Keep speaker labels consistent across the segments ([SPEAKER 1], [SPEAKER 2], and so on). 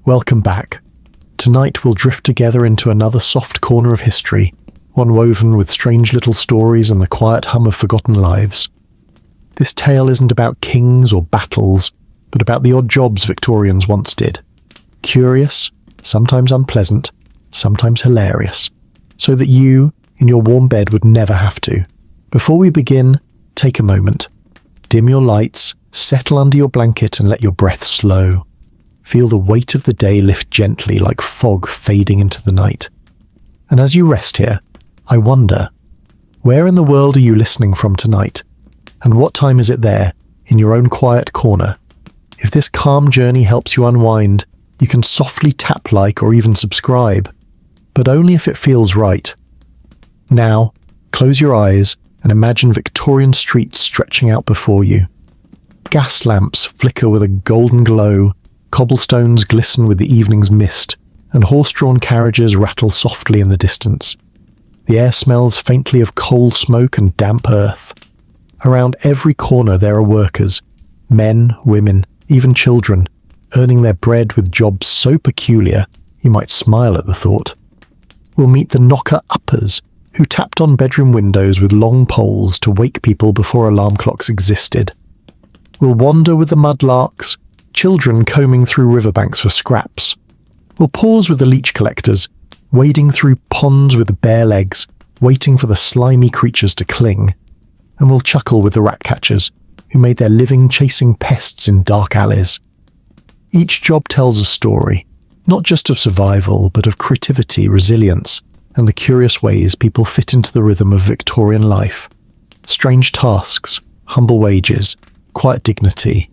[SPEAKER 1] Welcome back. Tonight we'll drift together into another soft corner of history, one woven with strange little stories and the quiet hum of forgotten lives. This tale isn't about kings or battles, but about the odd jobs Victorians once did. Curious, sometimes unpleasant, sometimes hilarious, so that you, in your warm bed, would never have to. Before we begin, take a moment. Dim your lights, settle under your blanket and let your breath slow. Feel the weight of the day lift gently like fog fading into the night. And as you rest here, I wonder, where in the world are you listening from tonight? And what time is it there, in your own quiet corner? If this calm journey helps you unwind, you can softly tap like or even subscribe, but only if it feels right. Now, close your eyes and imagine Victorian streets stretching out before you. Gas lamps flicker with a golden glow, cobblestones glisten with the evening's mist, and horse-drawn carriages rattle softly in the distance. The air smells faintly of coal smoke and damp earth. Around every corner there are workers, men, women, even children, earning their bread with jobs so peculiar you might smile at the thought. We'll meet the knocker-uppers, who tapped on bedroom windows with long poles to wake people before alarm clocks existed. We'll wander with the mudlarks, children combing through riverbanks for scraps. We'll pause with the leech collectors, wading through ponds with bare legs, waiting for the slimy creatures to cling. And we'll chuckle with the rat catchers, who made their living chasing pests in dark alleys. Each job tells a story, not just of survival, but of creativity, resilience, and the curious ways people fit into the rhythm of Victorian life. Strange tasks, humble wages, quiet dignity,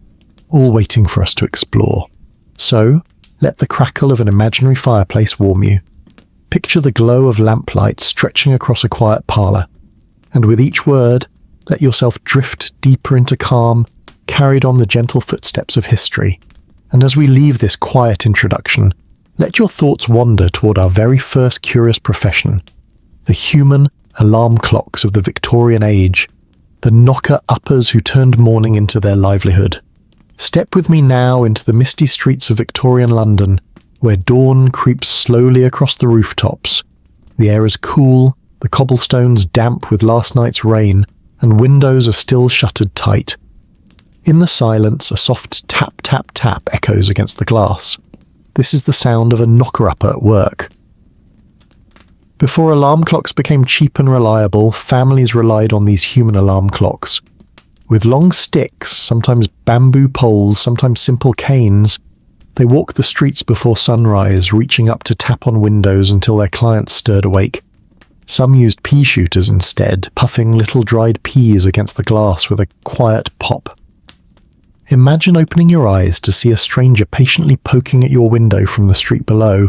[SPEAKER 1] all waiting for us to explore. So, let the crackle of an imaginary fireplace warm you. Picture the glow of lamplight stretching across a quiet parlour, and with each word, let yourself drift deeper into calm, carried on the gentle footsteps of history. And as we leave this quiet introduction, let your thoughts wander toward our very first curious profession, the human alarm clocks of the Victorian age, the knocker-uppers who turned morning into their livelihood. Step with me now into the misty streets of Victorian London, where dawn creeps slowly across the rooftops. The air is cool, the cobblestones damp with last night's rain, and windows are still shuttered tight. In the silence, a soft tap, tap, tap echoes against the glass. This is the sound of a knocker-upper at work. Before alarm clocks became cheap and reliable, families relied on these human alarm clocks. With long sticks, sometimes bamboo poles, sometimes simple canes, they walked the streets before sunrise, reaching up to tap on windows until their clients stirred awake. Some used pea shooters instead, puffing little dried peas against the glass with a quiet pop. Imagine opening your eyes to see a stranger patiently poking at your window from the street below.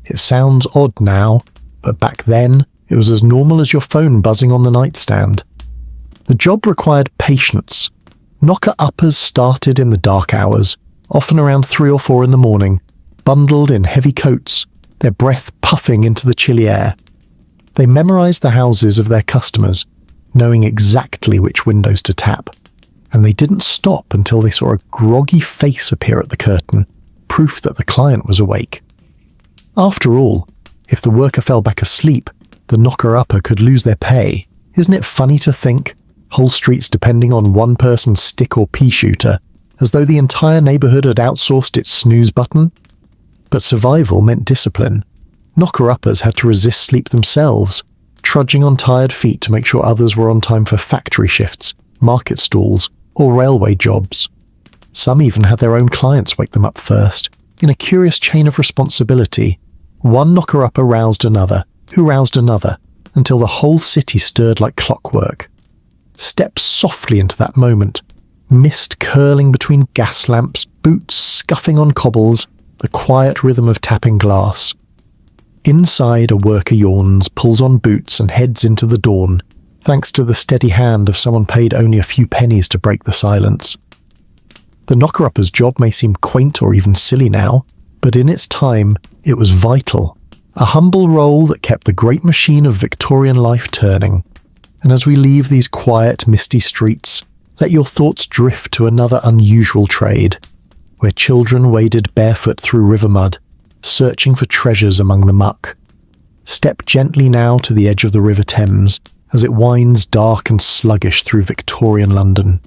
[SPEAKER 1] It sounds odd now, but back then it was as normal as your phone buzzing on the nightstand. The job required patience. Knocker-uppers started in the dark hours, often around 3 or 4 in the morning, bundled in heavy coats, their breath puffing into the chilly air. They memorized the houses of their customers, knowing exactly which windows to tap. And they didn't stop until they saw a groggy face appear at the curtain, proof that the client was awake. After all, if the worker fell back asleep, the knocker-upper could lose their pay. Isn't it funny to think? Whole streets depending on one person's stick or pea shooter, as though the entire neighbourhood had outsourced its snooze button? But survival meant discipline. Knocker-uppers had to resist sleep themselves, trudging on tired feet to make sure others were on time for factory shifts, market stalls, or railway jobs. Some even had their own clients wake them up first. In a curious chain of responsibility, one knocker-upper roused another, who roused another, until the whole city stirred like clockwork. Step softly into that moment, mist curling between gas lamps, boots scuffing on cobbles, the quiet rhythm of tapping glass. Inside, a worker yawns, pulls on boots and heads into the dawn, thanks to the steady hand of someone paid only a few pennies to break the silence. The knocker-upper's job may seem quaint or even silly now, but in its time, it was vital. A humble role that kept the great machine of Victorian life turning. And as we leave these quiet, misty streets, let your thoughts drift to another unusual trade, where children waded barefoot through river mud, searching for treasures among the muck. Step gently now to the edge of the River Thames as it winds dark and sluggish through Victorian London.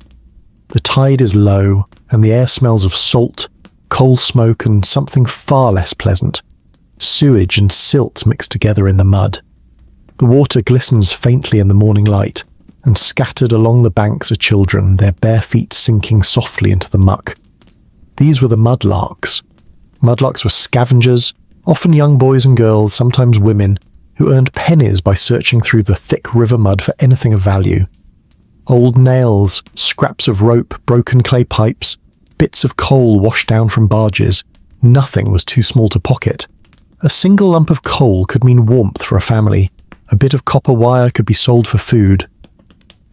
[SPEAKER 1] The tide is low, and the air smells of salt, coal smoke, and something far less pleasant: sewage and silt mixed together in the mud. The water glistens faintly in the morning light, and scattered along the banks are children, their bare feet sinking softly into the muck. These were the mudlarks. Mudlarks were scavengers, often young boys and girls, sometimes women, who earned pennies by searching through the thick river mud for anything of value. Old nails, scraps of rope, broken clay pipes, bits of coal washed down from barges. Nothing was too small to pocket. A single lump of coal could mean warmth for a family. A bit of copper wire could be sold for food.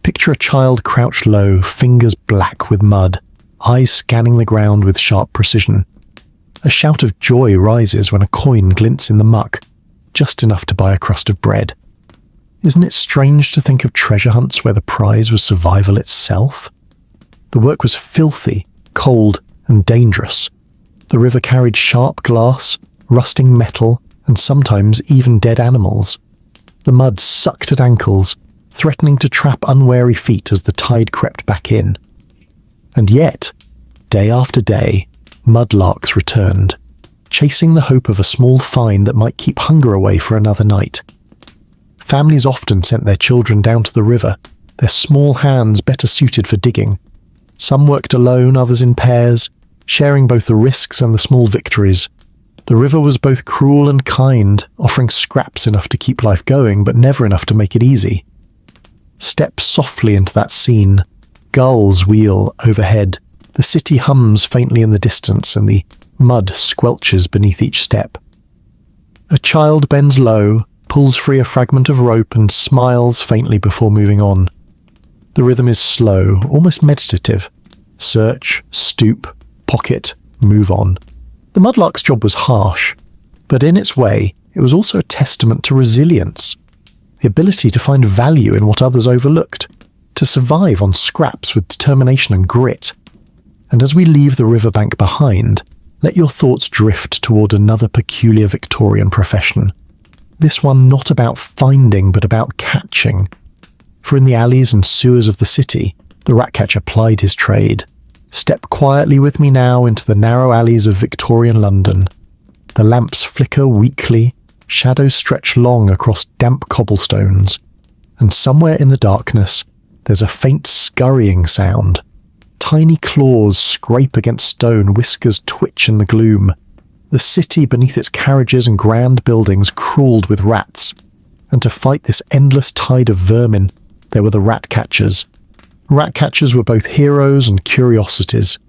[SPEAKER 1] Picture a child crouched low, fingers black with mud, eyes scanning the ground with sharp precision. A shout of joy rises when a coin glints in the muck, just enough to buy a crust of bread. Isn't it strange to think of treasure hunts where the prize was survival itself? The work was filthy, cold, and dangerous. The river carried sharp glass, rusting metal, and sometimes even dead animals. The mud sucked at ankles, threatening to trap unwary feet as the tide crept back in. And yet, day after day, mudlarks returned, chasing the hope of a small find that might keep hunger away for another night. Families often sent their children down to the river, their small hands better suited for digging. Some worked alone, others in pairs, sharing both the risks and the small victories. The river was both cruel and kind, offering scraps enough to keep life going, but never enough to make it easy. Step softly into that scene. Gulls wheel overhead. The city hums faintly in the distance, and the mud squelches beneath each step. A child bends low, pulls free a fragment of rope, and smiles faintly before moving on. The rhythm is slow, almost meditative. Search, stoop, pocket, move on. The mudlark's job was harsh, but in its way, it was also a testament to resilience. The ability to find value in what others overlooked, to survive on scraps with determination and grit. And as we leave the riverbank behind, let your thoughts drift toward another peculiar Victorian profession. This one not about finding, but about catching. For in the alleys and sewers of the city, the rat-catcher plied his trade. Step quietly with me now into the narrow alleys of Victorian London. The lamps flicker weakly, shadows stretch long across damp cobblestones, and somewhere in the darkness, there's a faint scurrying sound. Tiny claws scrape against stone, whiskers twitch in the gloom. The city beneath its carriages and grand buildings crawled with rats, and to fight this endless tide of vermin, there were the rat-catchers. Rat-catchers were both heroes and curiosities.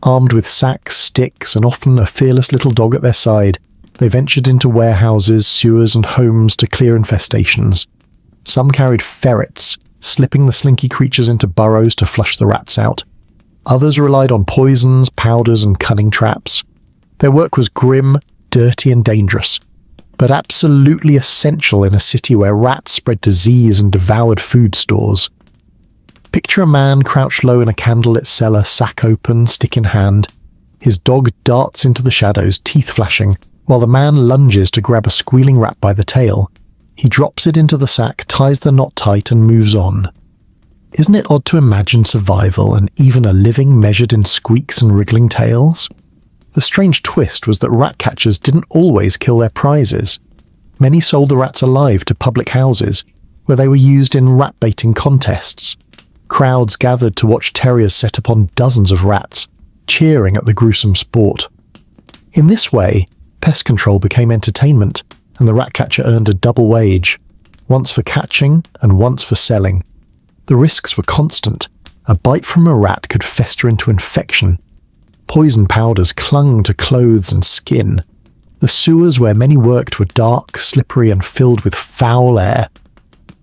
[SPEAKER 1] Armed with sacks, sticks, and often a fearless little dog at their side, they ventured into warehouses, sewers, and homes to clear infestations. Some carried ferrets, slipping the slinky creatures into burrows to flush the rats out. Others relied on poisons, powders, and cunning traps. Their work was grim, dirty, and dangerous, but absolutely essential in a city where rats spread disease and devoured food stores. Picture a man crouched low in a candlelit cellar, sack open, stick in hand. His dog darts into the shadows, teeth flashing, while the man lunges to grab a squealing rat by the tail. He drops it into the sack, ties the knot tight, and moves on. Isn't it odd to imagine survival and even a living measured in squeaks and wriggling tails? The strange twist was that rat-catchers didn't always kill their prizes. Many sold the rats alive to public houses, where they were used in rat-baiting contests. Crowds gathered to watch terriers set upon dozens of rats, cheering at the gruesome sport. In this way, pest control became entertainment, and the rat-catcher earned a double wage, once for catching and once for selling. The risks were constant. A bite from a rat could fester into infection. Poison powders clung to clothes and skin. The sewers where many worked were dark, slippery, and filled with foul air.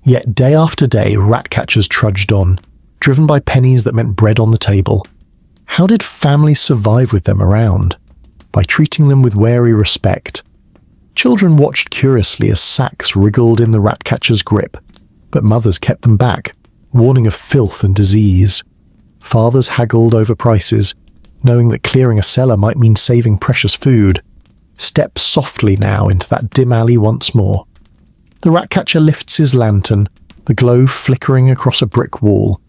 [SPEAKER 1] Yet day after day, rat-catchers trudged on, driven by pennies that meant bread on the table. How did families survive with them around? By treating them with wary respect. Children watched curiously as sacks wriggled in the rat-catcher's grip, but mothers kept them back, warning of filth and disease. Fathers haggled over prices, knowing that clearing a cellar might mean saving precious food. Step softly now into that dim alley once more. The ratcatcher lifts his lantern, the glow flickering across a brick wall.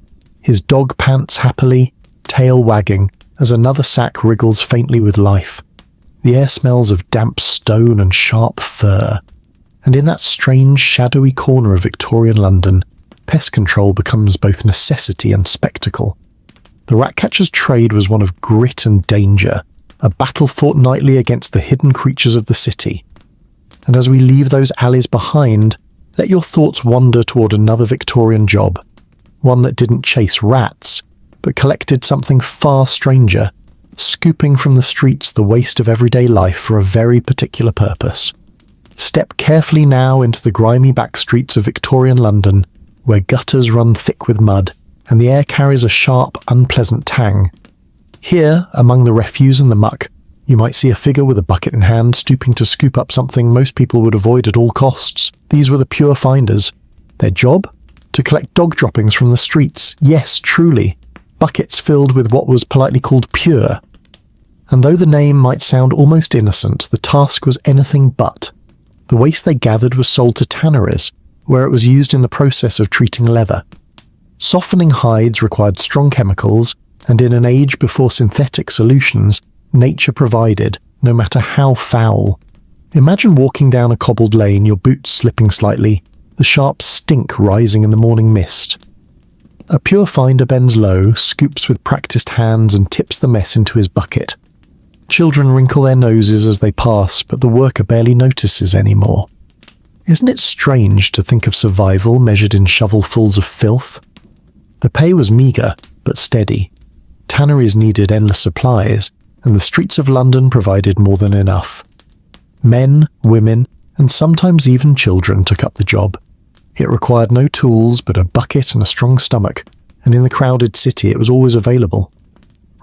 [SPEAKER 1] His dog pants happily, tail wagging, as another sack wriggles faintly with life. The air smells of damp stone and sharp fur. And in that strange, shadowy corner of Victorian London, pest control becomes both necessity and spectacle. The ratcatcher's trade was one of grit and danger, a battle fought nightly against the hidden creatures of the city. And as we leave those alleys behind, let your thoughts wander toward another Victorian job, one that didn't chase rats, but collected something far stranger, scooping from the streets the waste of everyday life for a very particular purpose. Step carefully now into the grimy back streets of Victorian London, where gutters run thick with mud, and the air carries a sharp, unpleasant tang. Here, among the refuse and the muck, you might see a figure with a bucket in hand stooping to scoop up something most people would avoid at all costs. These were the pure finders. Their job? To collect dog droppings from the streets. Yes, truly. Buckets filled with what was politely called pure. And though the name might sound almost innocent, the task was anything but. The waste they gathered was sold to tanneries, where it was used in the process of treating leather. Softening hides required strong chemicals, and in an age before synthetic solutions, nature provided, no matter how foul. Imagine walking down a cobbled lane, your boots slipping slightly, the sharp stink rising in the morning mist. A pure finder bends low, scoops with practiced hands and tips the mess into his bucket. Children wrinkle their noses as they pass, but the worker barely notices anymore. Isn't it strange to think of survival measured in shovelfuls of filth? The pay was meagre, but steady. Tanneries needed endless supplies, and the streets of London provided more than enough. Men, women, and sometimes even children took up the job. It required no tools but a bucket and a strong stomach, and in the crowded city it was always available.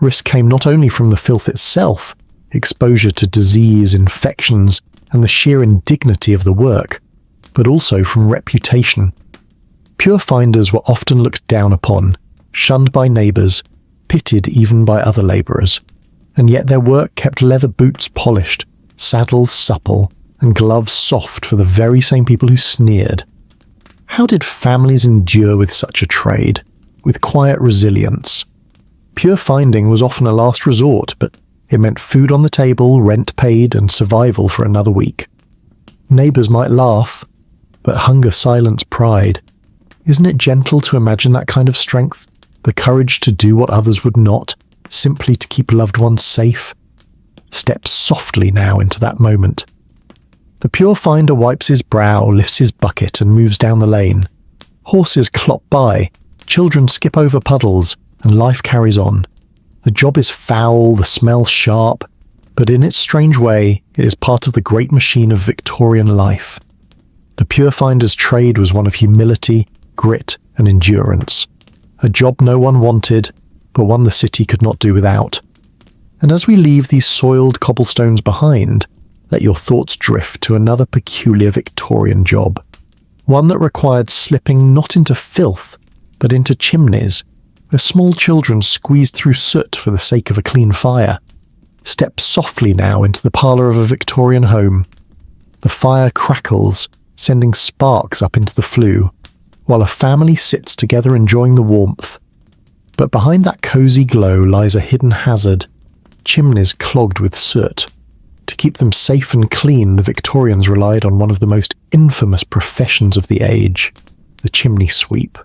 [SPEAKER 1] Risk came not only from the filth itself, exposure to disease, infections, and the sheer indignity of the work, but also from reputation. Pure finders were often looked down upon, shunned by neighbours, pitied even by other labourers, and yet their work kept leather boots polished, saddles supple, and gloves soft for the very same people who sneered. How did families endure with such a trade, with quiet resilience? Pure finding was often a last resort, but it meant food on the table, rent paid, and survival for another week. Neighbours might laugh, but hunger silenced pride. Isn't it gentle to imagine that kind of strength? The courage to do what others would not, simply to keep loved ones safe? Step softly now into that moment. The pure finder wipes his brow, lifts his bucket, and moves down the lane. Horses clop by, children skip over puddles, and life carries on. The job is foul, the smell sharp, but in its strange way, it is part of the great machine of Victorian life. The pure finder's trade was one of humility, grit, and endurance. A job no one wanted, but one the city could not do without. And as we leave these soiled cobblestones behind, let your thoughts drift to another peculiar Victorian job. One that required slipping not into filth, but into chimneys, where small children squeezed through soot for the sake of a clean fire. Step softly now into the parlour of a Victorian home. The fire crackles, sending sparks up into the flue, while a family sits together enjoying the warmth. But behind that cosy glow lies a hidden hazard, chimneys clogged with soot. To keep them safe and clean, the Victorians relied on one of the most infamous professions of the age, the chimney sweep.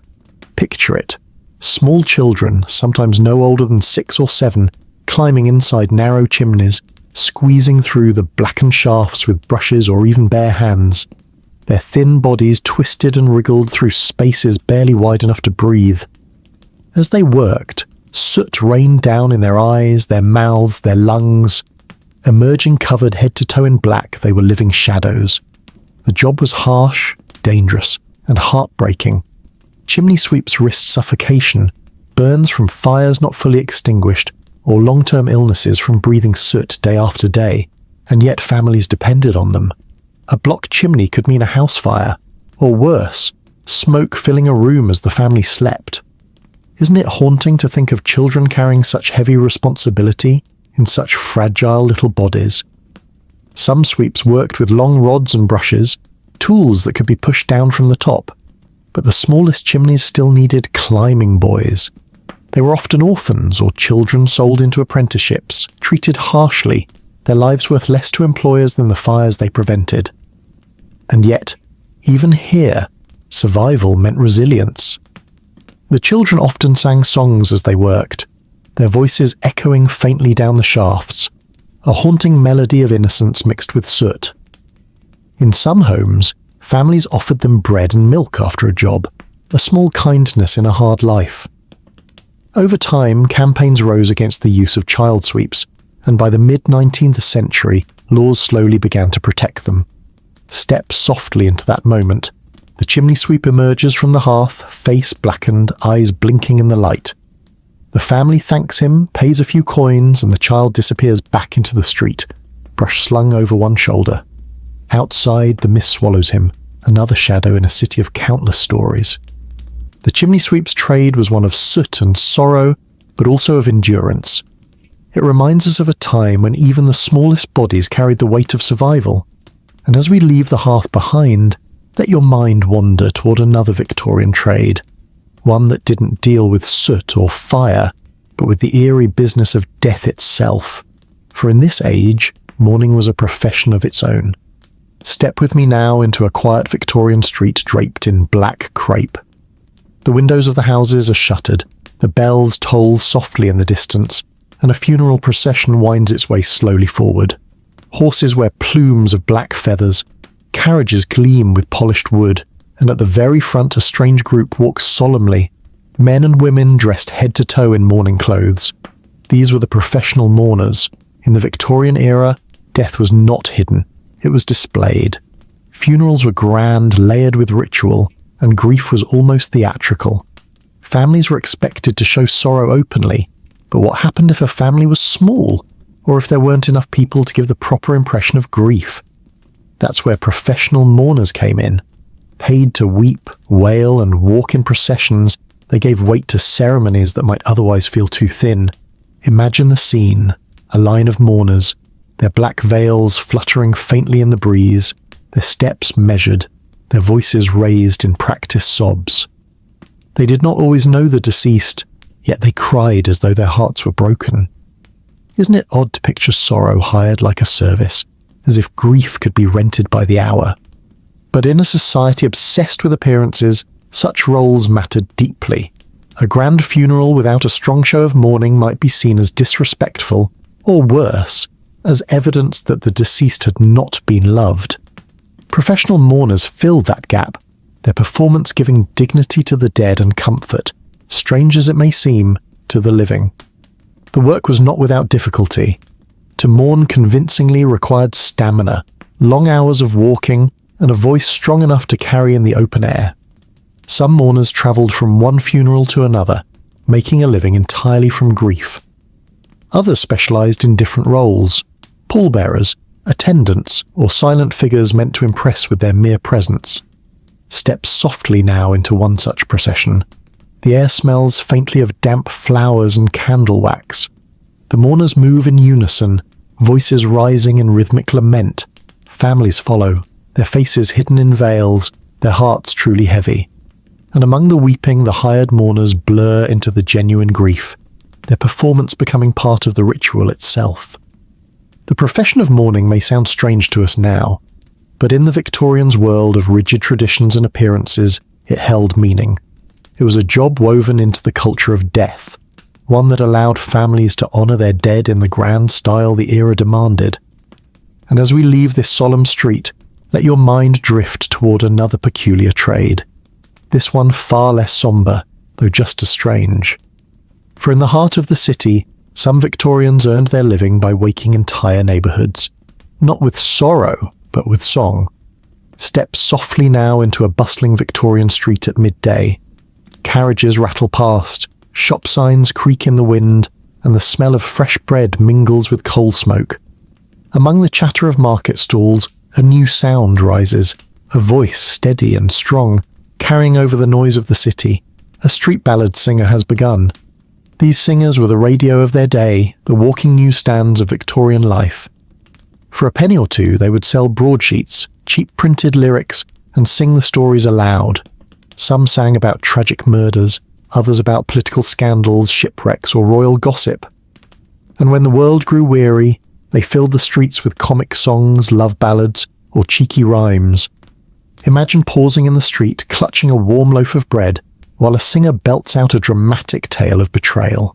[SPEAKER 1] Picture it. Small children, sometimes no older than 6 or 7, climbing inside narrow chimneys, squeezing through the blackened shafts with brushes or even bare hands. Their thin bodies twisted and wriggled through spaces barely wide enough to breathe. As they worked, soot rained down in their eyes, their mouths, their lungs. Emerging covered head to toe in black, they were living shadows. The job was harsh, dangerous, and heartbreaking. Chimney sweeps risked suffocation, burns from fires not fully extinguished, or long-term illnesses from breathing soot day after day, and yet families depended on them. A block chimney could mean a house fire, or worse, smoke filling a room as the family slept. Isn't it haunting to think of children carrying such heavy responsibility in such fragile little bodies? Some sweeps worked with long rods and brushes, tools that could be pushed down from the top, but the smallest chimneys still needed climbing boys. They were often orphans or children sold into apprenticeships, treated harshly, their lives worth less to employers than the fires they prevented. And yet, even here, survival meant resilience. The children often sang songs as they worked, their voices echoing faintly down the shafts, a haunting melody of innocence mixed with soot. In some homes, families offered them bread and milk after a job, a small kindness in a hard life. Over time, campaigns rose against the use of child sweeps, and by the mid-19th century, laws slowly began to protect them. Step softly into that moment. The chimney sweep emerges from the hearth, face blackened, eyes blinking in the light. The family thanks him, pays a few coins, and the child disappears back into the street, brush slung over one shoulder. Outside, the mist swallows him, another shadow in a city of countless stories. The chimney sweep's trade was one of soot and sorrow, but also of endurance. It reminds us of a time when even the smallest bodies carried the weight of survival. And as we leave the hearth behind, let your mind wander toward another Victorian trade, one that didn't deal with soot or fire, but with the eerie business of death itself. For in this age, mourning was a profession of its own. Step with me now into a quiet Victorian street draped in black crepe. The windows of the houses are shuttered, the bells toll softly in the distance, and a funeral procession winds its way slowly forward. Horses wear plumes of black feathers, carriages gleam with polished wood, and at the very front a strange group walks solemnly, men and women dressed head to toe in mourning clothes. These were the professional mourners. In the Victorian era, death was not hidden, it was displayed. Funerals were grand, layered with ritual, and grief was almost theatrical. Families were expected to show sorrow openly, but what happened if a family was small, or if there weren't enough people to give the proper impression of grief? That's where professional mourners came in. Paid to weep, wail, and walk in processions, they gave weight to ceremonies that might otherwise feel too thin. Imagine the scene, a line of mourners, their black veils fluttering faintly in the breeze, their steps measured, their voices raised in practiced sobs. They did not always know the deceased, yet they cried as though their hearts were broken. Isn't it odd to picture sorrow hired like a service, as if grief could be rented by the hour? But in a society obsessed with appearances, such roles mattered deeply. A grand funeral without a strong show of mourning might be seen as disrespectful, or worse, as evidence that the deceased had not been loved. Professional mourners filled that gap, their performance giving dignity to the dead and comfort, strange as it may seem, to the living. The work was not without difficulty. To mourn convincingly required stamina, long hours of walking, and a voice strong enough to carry in the open air. Some mourners travelled from one funeral to another, making a living entirely from grief. Others specialised in different roles: pallbearers, attendants, or silent figures meant to impress with their mere presence. Step softly now into one such procession. The air smells faintly of damp flowers and candle wax. The mourners move in unison, voices rising in rhythmic lament. Families follow, their faces hidden in veils, their hearts truly heavy. And among the weeping, the hired mourners blur into the genuine grief, their performance becoming part of the ritual itself. The profession of mourning may sound strange to us now, but in the Victorians' world of rigid traditions and appearances, it held meaning. It was a job woven into the culture of death, one that allowed families to honour their dead in the grand style the era demanded. And as we leave this solemn street, let your mind drift toward another peculiar trade, this one far less sombre, though just as strange. For in the heart of the city, some Victorians earned their living by waking entire neighbourhoods, not with sorrow, but with song. Step softly now into a bustling Victorian street at midday. Carriages rattle past, shop signs creak in the wind, and the smell of fresh bread mingles with coal smoke. Among the chatter of market stalls, a new sound rises, a voice steady and strong, carrying over the noise of the city. A street ballad singer has begun. These singers were the radio of their day, the walking newsstands of Victorian life. For a penny or two, they would sell broadsheets, cheap printed lyrics, and sing the stories aloud. Some sang about tragic murders, others about political scandals, shipwrecks, or royal gossip. And when the world grew weary, they filled the streets with comic songs, love ballads, or cheeky rhymes. Imagine pausing in the street, clutching a warm loaf of bread, while a singer belts out a dramatic tale of betrayal.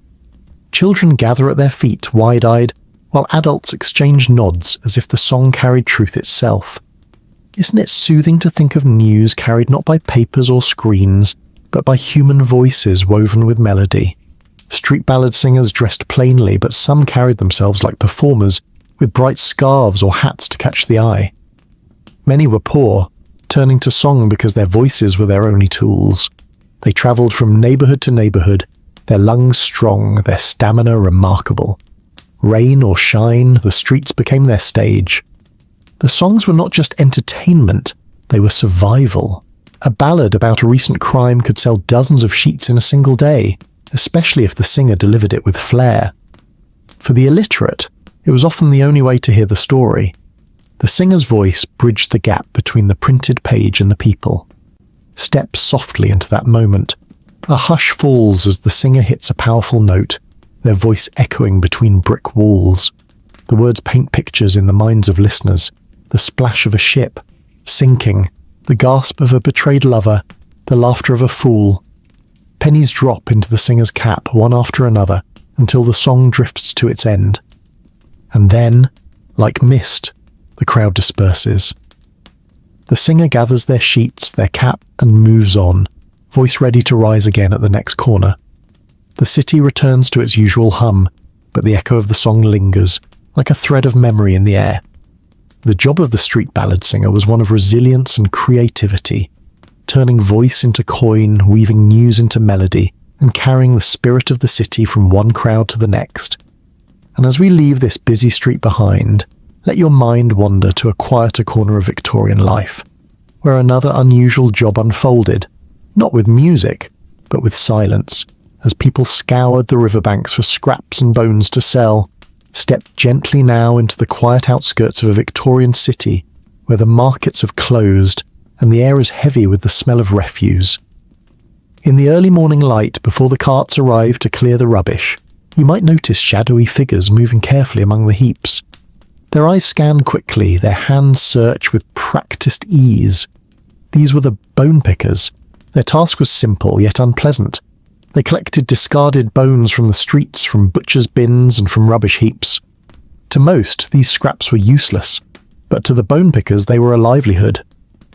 [SPEAKER 1] Children gather at their feet, wide-eyed, while adults exchange nods as if the song carried truth itself. Isn't it soothing to think of news carried not by papers or screens, but by human voices woven with melody? Street ballad singers dressed plainly, but some carried themselves like performers, with bright scarves or hats to catch the eye. Many were poor, turning to song because their voices were their only tools. They travelled from neighbourhood to neighbourhood, their lungs strong, their stamina remarkable. Rain or shine, the streets became their stage. The songs were not just entertainment, they were survival. A ballad about a recent crime could sell dozens of sheets in a single day, especially if the singer delivered it with flair. For the illiterate, it was often the only way to hear the story. The singer's voice bridged the gap between the printed page and the people. Step softly into that moment. A hush falls as the singer hits a powerful note, their voice echoing between brick walls. The words paint pictures in the minds of listeners. The splash of a ship, sinking, the gasp of a betrayed lover, the laughter of a fool. Pennies drop into the singer's cap, one after another, until the song drifts to its end. And then, like mist, the crowd disperses. The singer gathers their sheets, their cap, and moves on, voice ready to rise again at the next corner. The city returns to its usual hum, but the echo of the song lingers, like a thread of memory in the air. The job of the street ballad singer was one of resilience and creativity, turning voice into coin, weaving news into melody, and carrying the spirit of the city from one crowd to the next. And as we leave this busy street behind, let your mind wander to a quieter corner of Victorian life, where another unusual job unfolded, not with music, but with silence, as people scoured the riverbanks for scraps and bones to sell. Step gently now into the quiet outskirts of a Victorian city, where the markets have closed and the air is heavy with the smell of refuse. In the early morning light, before the carts arrive to clear the rubbish, you might notice shadowy figures moving carefully among the heaps. Their eyes scan quickly, their hands search with practiced ease. These were the bone pickers. Their task was simple yet unpleasant. They collected discarded bones from the streets, from butchers' bins, and from rubbish heaps. To most, these scraps were useless, but to the bone pickers they were a livelihood.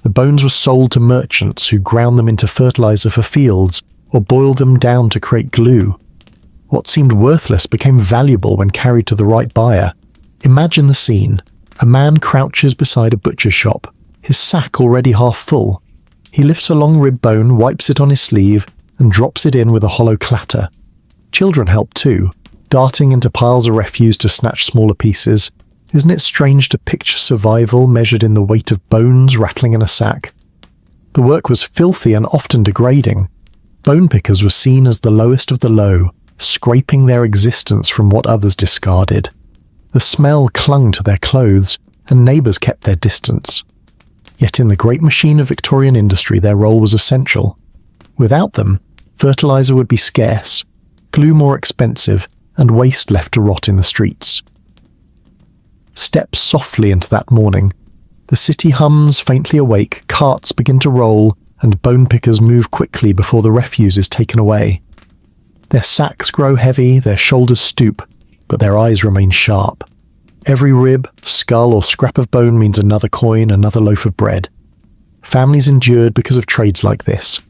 [SPEAKER 1] The bones were sold to merchants who ground them into fertilizer for fields, or boiled them down to create glue. What seemed worthless became valuable when carried to the right buyer. Imagine the scene. A man crouches beside a butcher's shop, his sack already half full. He lifts a long rib bone, wipes it on his sleeve, and drops it in with a hollow clatter. Children help too, darting into piles of refuse to snatch smaller pieces. Isn't it strange to picture survival measured in the weight of bones rattling in a sack? The work was filthy and often degrading. Bone pickers were seen as the lowest of the low, scraping their existence from what others discarded. The smell clung to their clothes, and neighbours kept their distance. Yet in the great machine of Victorian industry their role was essential. Without them, fertilizer would be scarce, glue more expensive, and waste left to rot in the streets. Step softly into that morning. The city hums, faintly awake, carts begin to roll, and bone pickers move quickly before the refuse is taken away. Their sacks grow heavy, their shoulders stoop, but their eyes remain sharp. Every rib, skull, or scrap of bone means another coin, another loaf of bread. Families endured because of trades like this.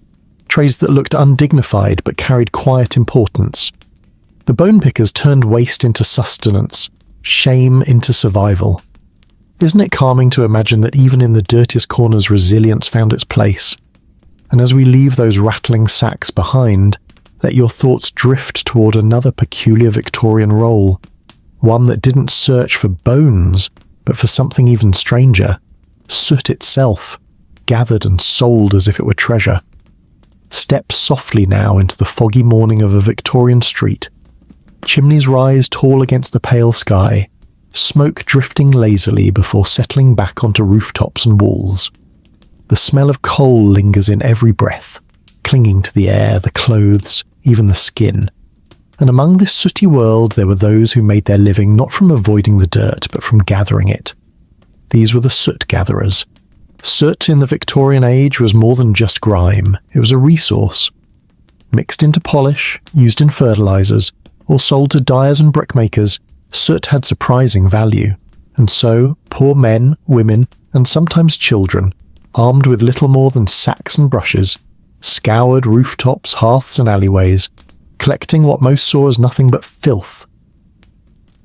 [SPEAKER 1] Trades that looked undignified but carried quiet importance. The bone pickers turned waste into sustenance, shame into survival. Isn't it calming to imagine that even in the dirtiest corners resilience found its place? And as we leave those rattling sacks behind, let your thoughts drift toward another peculiar Victorian role, one that didn't search for bones, but for something even stranger, soot itself, gathered and sold as if it were treasure. Step softly now into the foggy morning of a Victorian street. Chimneys rise tall against the pale sky. smoke drifting lazily before settling back onto rooftops and walls. The smell of coal lingers in every breath, clinging to the air, the clothes, even the skin. And among this sooty world there were those who made their living not from avoiding the dirt, but from gathering it. These were the soot gatherers. Soot in the Victorian age was more than just grime, it was a resource. Mixed into polish, used in fertilizers, or sold to dyers and brickmakers, soot had surprising value, and so poor men, women, and sometimes children, armed with little more than sacks and brushes, scoured rooftops, hearths and alleyways, collecting what most saw as nothing but filth.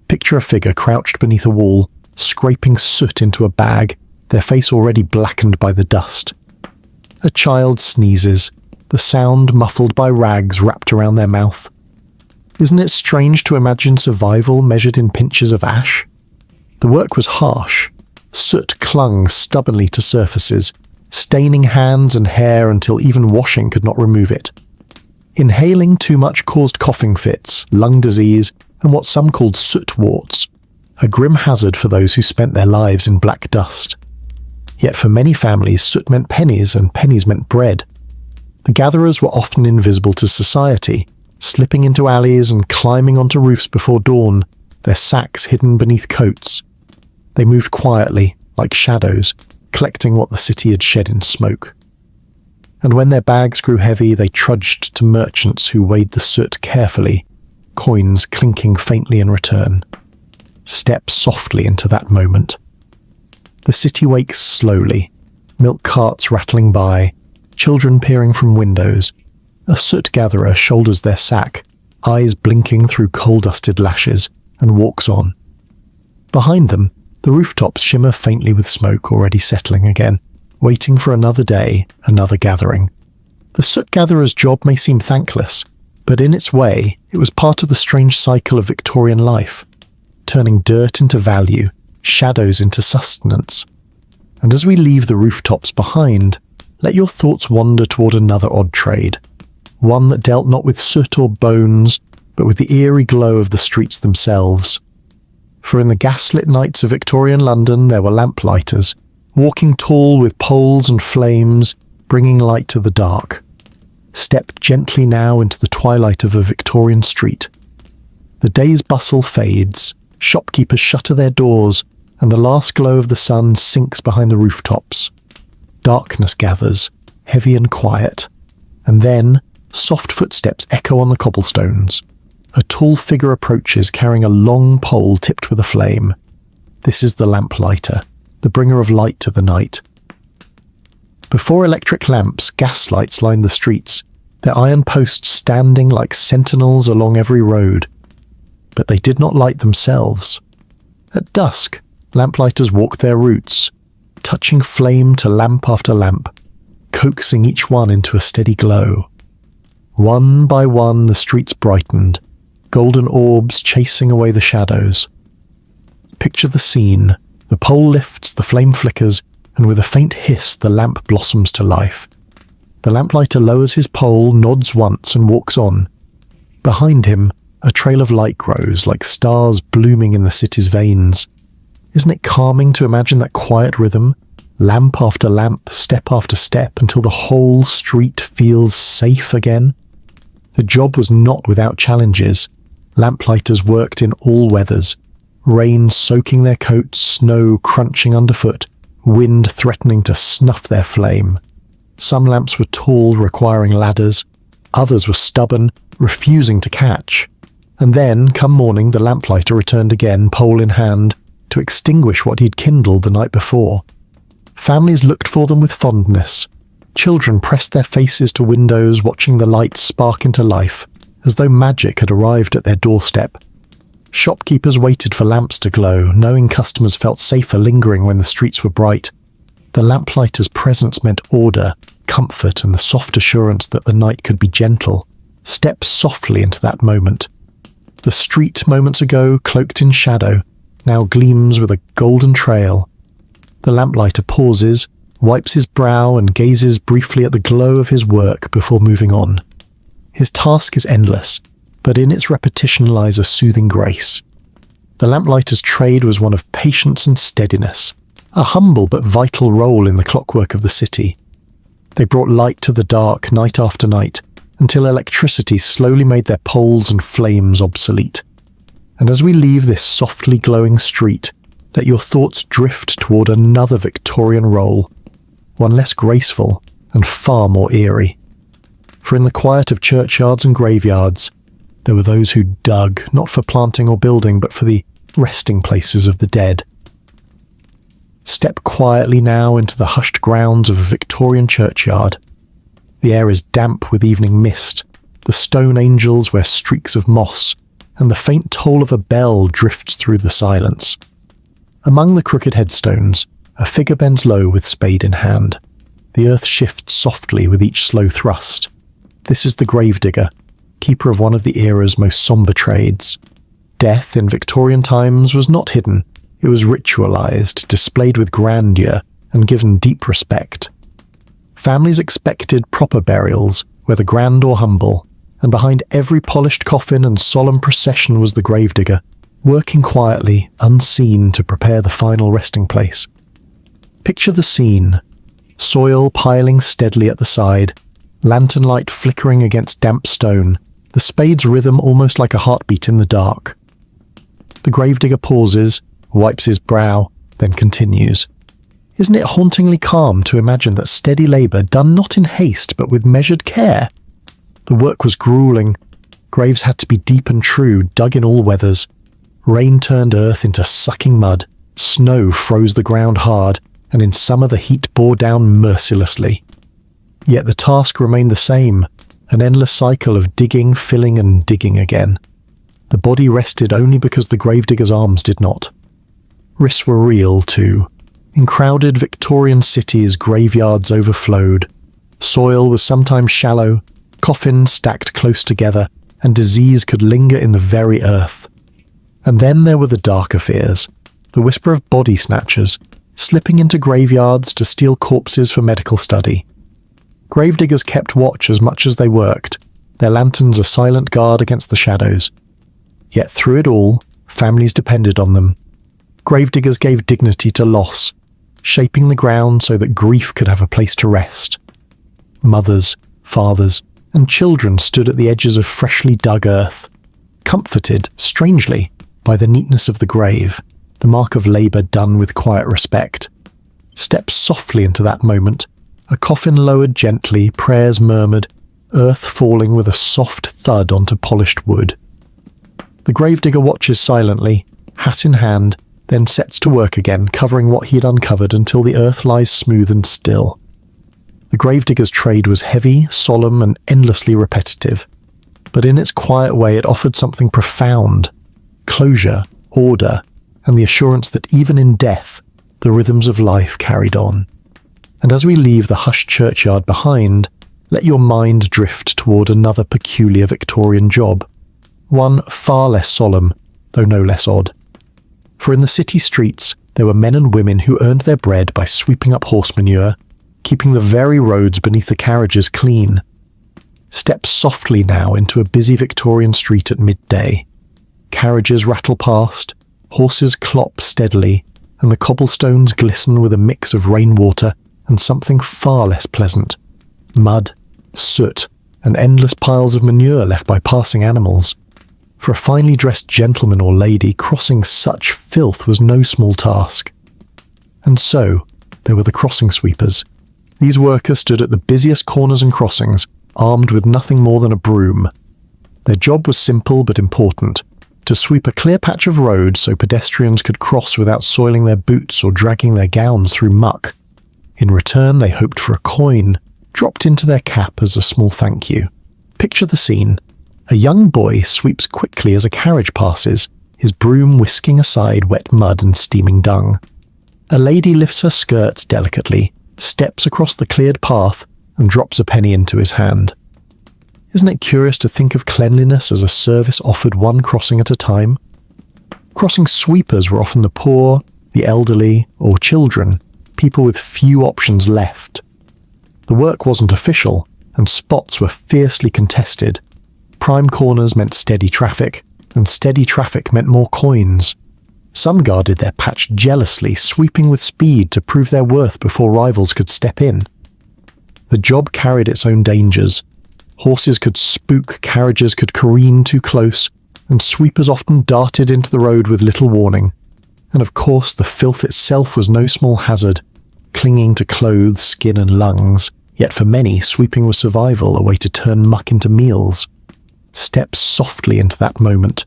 [SPEAKER 1] Picture a figure crouched beneath a wall, scraping soot into a bag, their face already blackened by the dust. A child sneezes, the sound muffled by rags wrapped around their mouth. Isn't it strange to imagine survival measured in pinches of ash? The work was harsh. Soot clung stubbornly to surfaces, staining hands and hair until even washing could not remove it. Inhaling too much caused coughing fits, lung disease, and what some called soot warts, a grim hazard for those who spent their lives in black dust. Yet for many families, soot meant pennies, and pennies meant bread. The gatherers were often invisible to society, slipping into alleys and climbing onto roofs before dawn, their sacks hidden beneath coats. They moved quietly, like shadows, collecting what the city had shed in smoke. And when their bags grew heavy, they trudged to merchants who weighed the soot carefully, coins clinking faintly in return. Step softly into that moment. The city wakes slowly, milk carts rattling by, children peering from windows. A soot gatherer shoulders their sack, eyes blinking through coal-dusted lashes, and walks on. Behind them, the rooftops shimmer faintly with smoke already settling again, waiting for another day, another gathering. The soot gatherer's job may seem thankless, but in its way, it was part of the strange cycle of Victorian life, turning dirt into value, shadows into sustenance. And as we leave the rooftops behind, let your thoughts wander toward another odd trade, one that dealt not with soot or bones, but with the eerie glow of the streets themselves. For in the gaslit nights of Victorian London there were lamplighters, walking tall with poles and flames, bringing light to the dark. Step gently now into the twilight of a Victorian street. The day's bustle fades, shopkeepers shutter their doors, and the last glow of the sun sinks behind the rooftops. Darkness gathers, heavy and quiet, and then soft footsteps echo on the cobblestones. A tall figure approaches carrying a long pole tipped with a flame. This is the lamplighter, the bringer of light to the night. Before electric lamps, gas lights lined the streets, their iron posts standing like sentinels along every road. But they did not light themselves. At dusk, lamplighters walked their routes, touching flame to lamp after lamp, coaxing each one into a steady glow. One by one the streets brightened, golden orbs chasing away the shadows. Picture the scene. The pole lifts, the flame flickers, and with a faint hiss the lamp blossoms to life. The lamplighter lowers his pole, nods once, and walks on. Behind him, a trail of light grows, like stars blooming in the city's veins. Isn't it calming to imagine that quiet rhythm, lamp after lamp, step after step, until the whole street feels safe again? The job was not without challenges. Lamplighters worked in all weathers, rain soaking their coats, snow crunching underfoot, wind threatening to snuff their flame. Some lamps were tall, requiring ladders. Others were stubborn, refusing to catch. And then, come morning, the lamplighter returned again, pole in hand, to extinguish what he'd kindled the night before. Families looked for them with fondness. Children pressed their faces to windows, watching the lights spark into life, as though magic had arrived at their doorstep. Shopkeepers waited for lamps to glow, knowing customers felt safer lingering when the streets were bright. The lamplighter's presence meant order, comfort, and the soft assurance that the night could be gentle. Step softly into that moment. The street, moments ago, cloaked in shadow, now gleams with a golden trail. The lamplighter pauses, wipes his brow, and gazes briefly at the glow of his work before moving on. His task is endless, but in its repetition lies a soothing grace. The lamplighter's trade was one of patience and steadiness, a humble but vital role in the clockwork of the city. They brought light to the dark night after night, until electricity slowly made their poles and flames obsolete. And as we leave this softly glowing street, let your thoughts drift toward another Victorian role, one less graceful and far more eerie. For in the quiet of churchyards and graveyards, there were those who dug, not for planting or building, but for the resting places of the dead. Step quietly now into the hushed grounds of a Victorian churchyard. The air is damp with evening mist, the stone angels wear streaks of moss, and the faint toll of a bell drifts through the silence. Among the crooked headstones, a figure bends low with spade in hand. The earth shifts softly with each slow thrust. This is the gravedigger, keeper of one of the era's most sombre trades. Death in Victorian times was not hidden. It was ritualized, displayed with grandeur, and given deep respect. Families expected proper burials, whether grand or humble, and behind every polished coffin and solemn procession was the gravedigger, working quietly, unseen, to prepare the final resting place. Picture the scene. Soil piling steadily at the side, lantern light flickering against damp stone, the spade's rhythm almost like a heartbeat in the dark. The gravedigger pauses, wipes his brow, then continues. Isn't it hauntingly calm to imagine that steady labour, done not in haste but with measured care? The work was gruelling. Graves had to be deep and true, dug in all weathers. Rain turned earth into sucking mud, snow froze the ground hard, and in summer the heat bore down mercilessly. Yet the task remained the same, an endless cycle of digging, filling and digging again. The body rested only because the gravedigger's arms did not. Risks were real, too. In crowded Victorian cities, graveyards overflowed. Soil was sometimes shallow, coffins stacked close together, and disease could linger in the very earth. And then there were the darker fears, the whisper of body snatchers, slipping into graveyards to steal corpses for medical study. Gravediggers kept watch as much as they worked, their lanterns a silent guard against the shadows. Yet through it all, families depended on them. Gravediggers gave dignity to loss, shaping the ground so that grief could have a place to rest. Mothers, fathers, and children stood at the edges of freshly dug earth, comforted, strangely, by the neatness of the grave, the mark of labour done with quiet respect. Step softly into that moment, a coffin lowered gently, prayers murmured, earth falling with a soft thud onto polished wood. The gravedigger watches silently, hat in hand, then sets to work again, covering what he had uncovered until the earth lies smooth and still. The gravedigger's trade was heavy, solemn, and endlessly repetitive, but in its quiet way it offered something profound: closure, order, and the assurance that even in death, the rhythms of life carried on. And as we leave the hushed churchyard behind, let your mind drift toward another peculiar Victorian job, one far less solemn, though no less odd. For in the city streets, there were men and women who earned their bread by sweeping up horse manure, keeping the very roads beneath the carriages clean. Step softly now into a busy Victorian street at midday. Carriages rattle past, horses clop steadily, and the cobblestones glisten with a mix of rainwater and something far less pleasant: mud, soot, and endless piles of manure left by passing animals. For a finely dressed gentleman or lady, crossing such filth was no small task. And so, there were the crossing sweepers. These workers stood at the busiest corners and crossings, armed with nothing more than a broom. Their job was simple but important: to sweep a clear patch of road so pedestrians could cross without soiling their boots or dragging their gowns through muck. In return, they hoped for a coin, dropped into their cap as a small thank you. Picture the scene. A young boy sweeps quickly as a carriage passes, his broom whisking aside wet mud and steaming dung. A lady lifts her skirts delicately, steps across the cleared path, and drops a penny into his hand. Isn't it curious to think of cleanliness as a service offered one crossing at a time? Crossing sweepers were often the poor, the elderly, or children, people with few options left. The work wasn't official, and spots were fiercely contested. Prime corners meant steady traffic, and steady traffic meant more coins. Some guarded their patch jealously, sweeping with speed to prove their worth before rivals could step in. The job carried its own dangers. Horses could spook, carriages could careen too close, and sweepers often darted into the road with little warning. And of course, the filth itself was no small hazard, clinging to clothes, skin and lungs. Yet for many, sweeping was survival, a way to turn muck into meals. Step softly into that moment.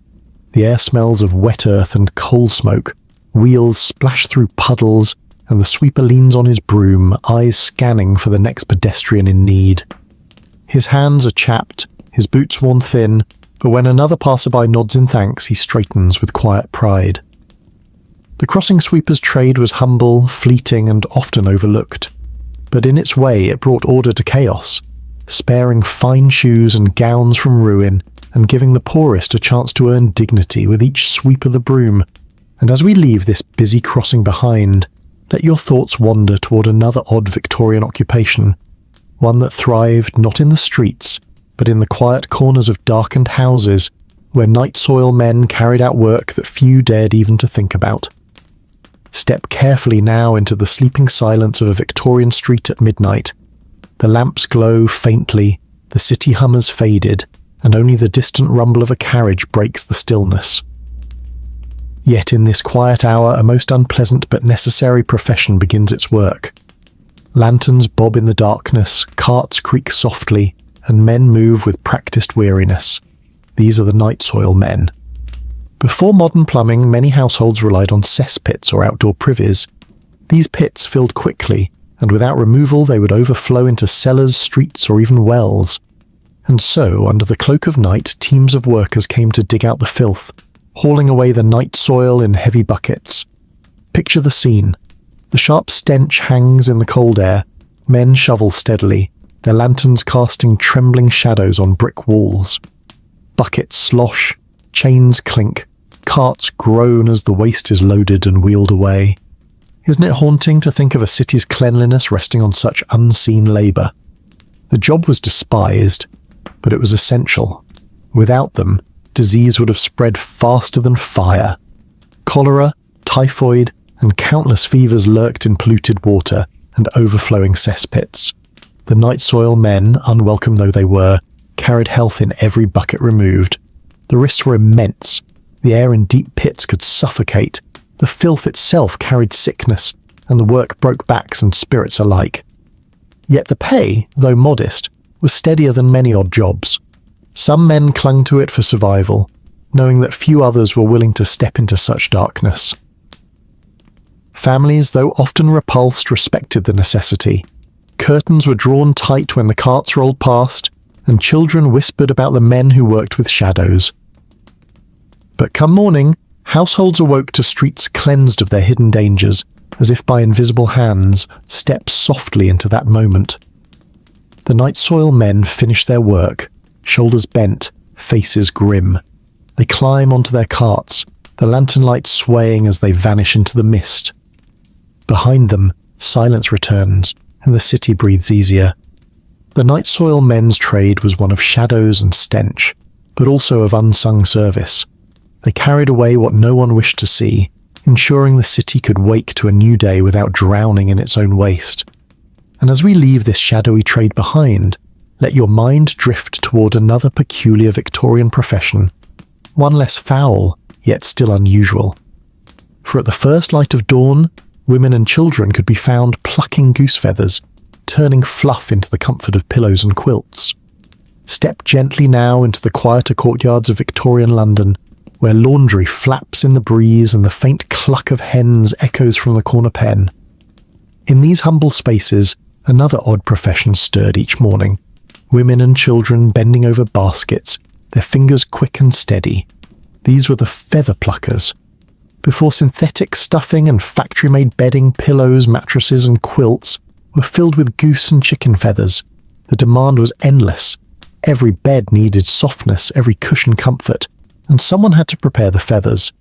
[SPEAKER 1] The air smells of wet earth and coal smoke. Wheels splash through puddles, and the sweeper leans on his broom, eyes scanning for the next pedestrian in need. His hands are chapped, his boots worn thin, but when another passerby nods in thanks, he straightens with quiet pride. The crossing sweeper's trade was humble, fleeting, and often overlooked. But in its way, it brought order to chaos, sparing fine shoes and gowns from ruin, and giving the poorest a chance to earn dignity with each sweep of the broom. And as we leave this busy crossing behind, let your thoughts wander toward another odd Victorian occupation, one that thrived not in the streets, but in the quiet corners of darkened houses, where night soil men carried out work that few dared even to think about. Step carefully now into the sleeping silence of a Victorian street at midnight. The lamps glow faintly, the city hum has faded, and only the distant rumble of a carriage breaks the stillness. Yet in this quiet hour, a most unpleasant but necessary profession begins its work. Lanterns bob in the darkness, carts creak softly, and men move with practiced weariness. These are the night soil men. Before modern plumbing, many households relied on cesspits or outdoor privies. These pits filled quickly, and without removal they would overflow into cellars, streets, or even wells. And so, under the cloak of night, teams of workers came to dig out the filth, hauling away the night soil in heavy buckets. Picture the scene. The sharp stench hangs in the cold air. Men shovel steadily, their lanterns casting trembling shadows on brick walls. Buckets slosh, chains clink, carts groan as the waste is loaded and wheeled away. Isn't it haunting to think of a city's cleanliness resting on such unseen labour? The job was despised, but it was essential. Without them, disease would have spread faster than fire. Cholera, typhoid, and countless fevers lurked in polluted water and overflowing cesspits. The night soil men, unwelcome though they were, carried health in every bucket removed. The risks were immense. The air in deep pits could suffocate. The filth itself carried sickness, and the work broke backs and spirits alike. Yet the pay, though modest, was steadier than many odd jobs. Some men clung to it for survival, knowing that few others were willing to step into such darkness. Families, though often repulsed, respected the necessity. Curtains were drawn tight when the carts rolled past, and children whispered about the men who worked with shadows. But come morning, households awoke to streets cleansed of their hidden dangers, as if by invisible hands, stepped softly into that moment. The night soil men finish their work, shoulders bent, faces grim. They climb onto their carts, the lantern light swaying as they vanish into the mist. Behind them, silence returns, and the city breathes easier. The night soil men's trade was one of shadows and stench, but also of unsung service. They carried away what no one wished to see, ensuring the city could wake to a new day without drowning in its own waste. And as we leave this shadowy trade behind, let your mind drift toward another peculiar Victorian profession, one less foul, yet still unusual. For at the first light of dawn, women and children could be found plucking goose feathers, turning fluff into the comfort of pillows and quilts. Step gently now into the quieter courtyards of Victorian London, where laundry flaps in the breeze and the faint cluck of hens echoes from the corner pen. In these humble spaces, another odd profession stirred each morning. Women and children bending over baskets, their fingers quick and steady. These were the feather pluckers. Before synthetic stuffing and factory-made bedding, pillows, mattresses and quilts were filled with goose and chicken feathers, the demand was endless. Every bed needed softness, every cushion comfort, and someone had to prepare the feathers.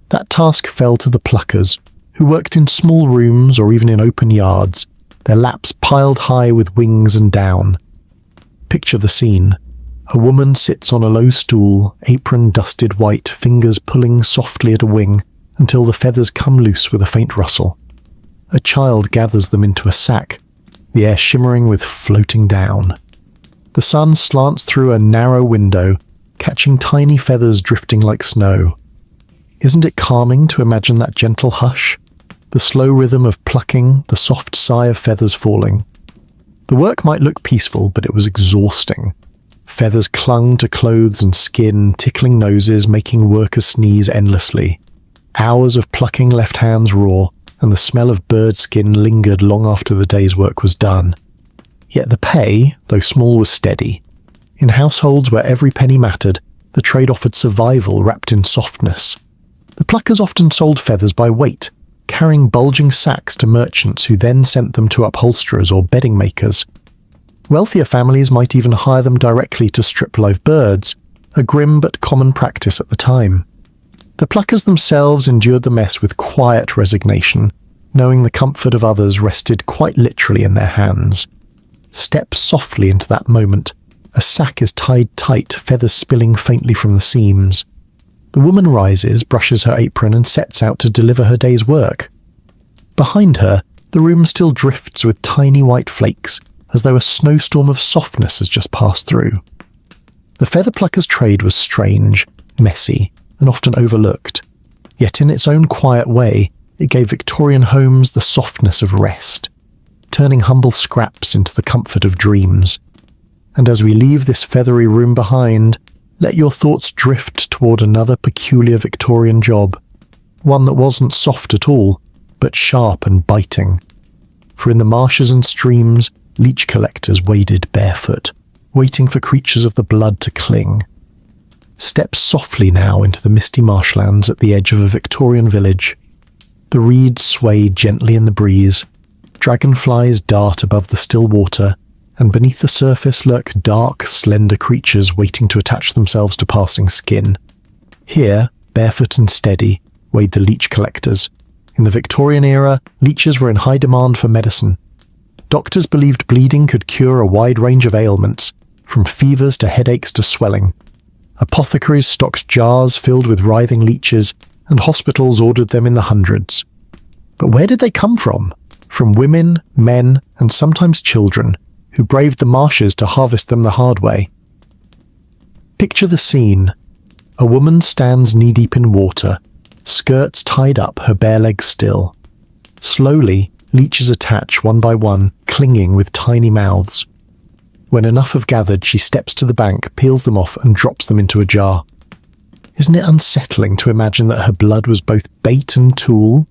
[SPEAKER 1] That task fell to the pluckers, who worked in small rooms or even in open yards, their laps piled high with wings and down. Picture the scene. A woman sits on a low stool, apron dusted white, fingers pulling softly at a wing, until the feathers come loose with a faint rustle. A child gathers them into a sack, the air shimmering with floating down. The sun slants through a narrow window, catching tiny feathers drifting like snow. Isn't it calming to imagine that gentle hush? The slow rhythm of plucking, the soft sigh of feathers falling. The work might look peaceful, but it was exhausting. Feathers clung to clothes and skin, tickling noses, making workers sneeze endlessly. Hours of plucking left hands raw, and the smell of bird skin lingered long after the day's work was done. Yet the pay, though small, was steady. In households where every penny mattered, the trade offered survival wrapped in softness. The pluckers often sold feathers by weight, carrying bulging sacks to merchants who then sent them to upholsterers or bedding makers. Wealthier families might even hire them directly to strip live birds, a grim but common practice at the time. The pluckers themselves endured the mess with quiet resignation, knowing the comfort of others rested quite literally in their hands. Step softly into that moment. A sack is tied tight, feathers spilling faintly from the seams. The woman rises, brushes her apron, and sets out to deliver her day's work. Behind her, the room still drifts with tiny white flakes, as though a snowstorm of softness has just passed through. The feather plucker's trade was strange, messy, and often overlooked. Yet in its own quiet way, it gave Victorian homes the softness of rest, turning humble scraps into the comfort of dreams. And as we leave this feathery room behind, let your thoughts drift toward another peculiar Victorian job, one that wasn't soft at all, but sharp and biting. For in the marshes and streams, leech collectors waded barefoot, waiting for creatures of the blood to cling. Step softly now into the misty marshlands at the edge of a Victorian village. The reeds sway gently in the breeze, dragonflies dart above the still water, and beneath the surface lurk dark, slender creatures waiting to attach themselves to passing skin. Here, barefoot and steady, wade the leech collectors. In the Victorian era, leeches were in high demand for medicine. Doctors believed bleeding could cure a wide range of ailments, from fevers to headaches to swelling. Apothecaries stocked jars filled with writhing leeches, and hospitals ordered them in the hundreds. But where did they come from? From women, men, and sometimes children, who braved the marshes to harvest them the hard way. Picture the scene. A woman stands knee-deep in water, skirts tied up, her bare legs still. Slowly, leeches attach one by one, clinging with tiny mouths. When enough have gathered, she steps to the bank, peels them off, and drops them into a jar. Isn't it unsettling to imagine that her blood was both bait and tool?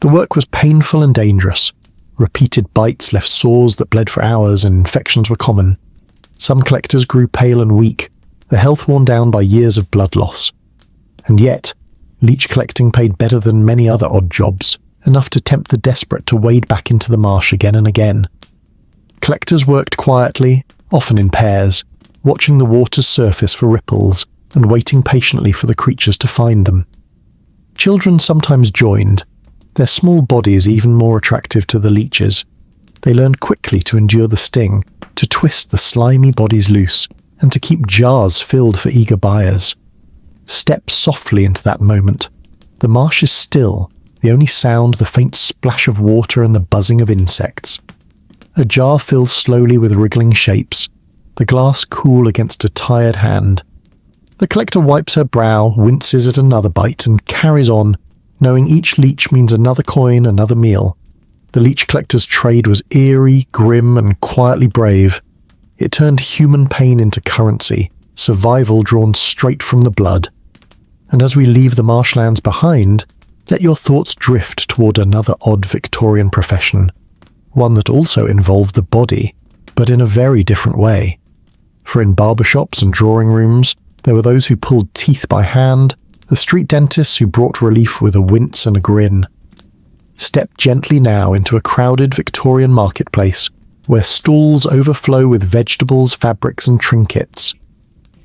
[SPEAKER 1] The work was painful and dangerous. Repeated bites left sores that bled for hours, and infections were common. Some collectors grew pale and weak, their health worn down by years of blood loss. And yet, leech collecting paid better than many other odd jobs, enough to tempt the desperate to wade back into the marsh again and again. Collectors worked quietly, often in pairs, watching the water's surface for ripples and waiting patiently for the creatures to find them. Children sometimes joined, their small bodies even more attractive to the leeches. They learned quickly to endure the sting, to twist the slimy bodies loose, and to keep jars filled for eager buyers. Step softly into that moment. The marsh is still, the only sound the faint splash of water and the buzzing of insects. A jar fills slowly with wriggling shapes, the glass cool against a tired hand. The collector wipes her brow, winces at another bite, and carries on, knowing each leech means another coin, another meal. The leech collector's trade was eerie, grim, and quietly brave. It turned human pain into currency, survival drawn straight from the blood. And as we leave the marshlands behind, let your thoughts drift toward another odd Victorian profession, one that also involved the body, but in a very different way. For in barbershops and drawing rooms, there were those who pulled teeth by hand, the street dentists who brought relief with a wince and a grin. Step gently now into a crowded Victorian marketplace, where stalls overflow with vegetables, fabrics, and trinkets.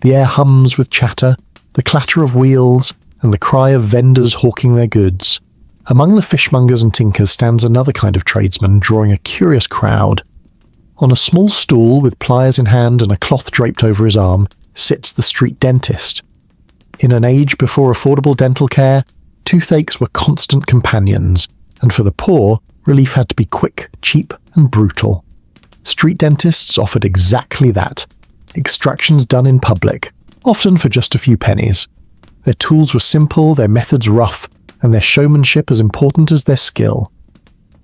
[SPEAKER 1] The air hums with chatter, the clatter of wheels, and the cry of vendors hawking their goods. Among the fishmongers and tinkers stands another kind of tradesman, drawing a curious crowd. On a small stool with pliers in hand and a cloth draped over his arm, sits the street dentist. In an age before affordable dental care, Toothaches were constant companions, and for the poor, relief had to be quick, cheap, and brutal. Street dentists offered exactly that. Extractions done in public, often for just a few pennies. Their tools were simple, their methods rough, and their showmanship as important as their skill.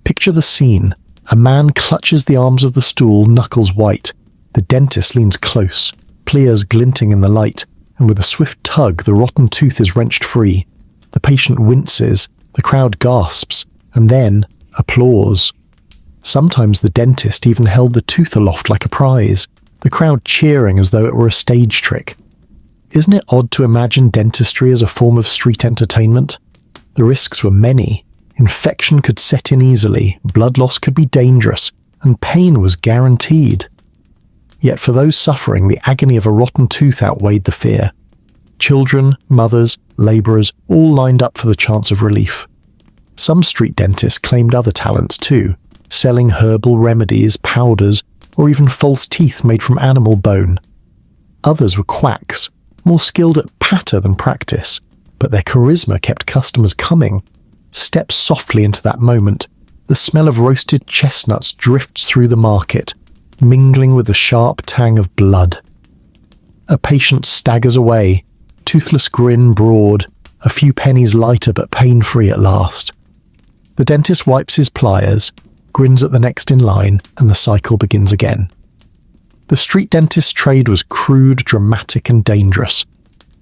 [SPEAKER 1] Picture the scene. A man clutches the arms of the stool, knuckles white. The dentist leans close, pliers glinting in the light, and with a swift tug, the rotten tooth is wrenched free. The patient winces, the crowd gasps, and then applause. Sometimes the dentist even held the tooth aloft like a prize, the crowd cheering as though it were a stage trick. Isn't it odd to imagine dentistry as a form of street entertainment? The risks were many. Infection could set in easily, blood loss could be dangerous, and pain was guaranteed. Yet for those suffering, the agony of a rotten tooth outweighed the fear. Children, mothers, labourers, all lined up for the chance of relief. Some street dentists claimed other talents too, selling herbal remedies, powders, or even false teeth made from animal bone. Others were quacks, more skilled at patter than practice, but their charisma kept customers coming. Step softly into that moment. The smell of roasted chestnuts drifts through the market, mingling with the sharp tang of blood. A patient staggers away, toothless grin broad, a few pennies lighter but pain-free at last. The dentist wipes his pliers, grins at the next in line, and the cycle begins again. The street dentist's trade was crude, dramatic, and dangerous,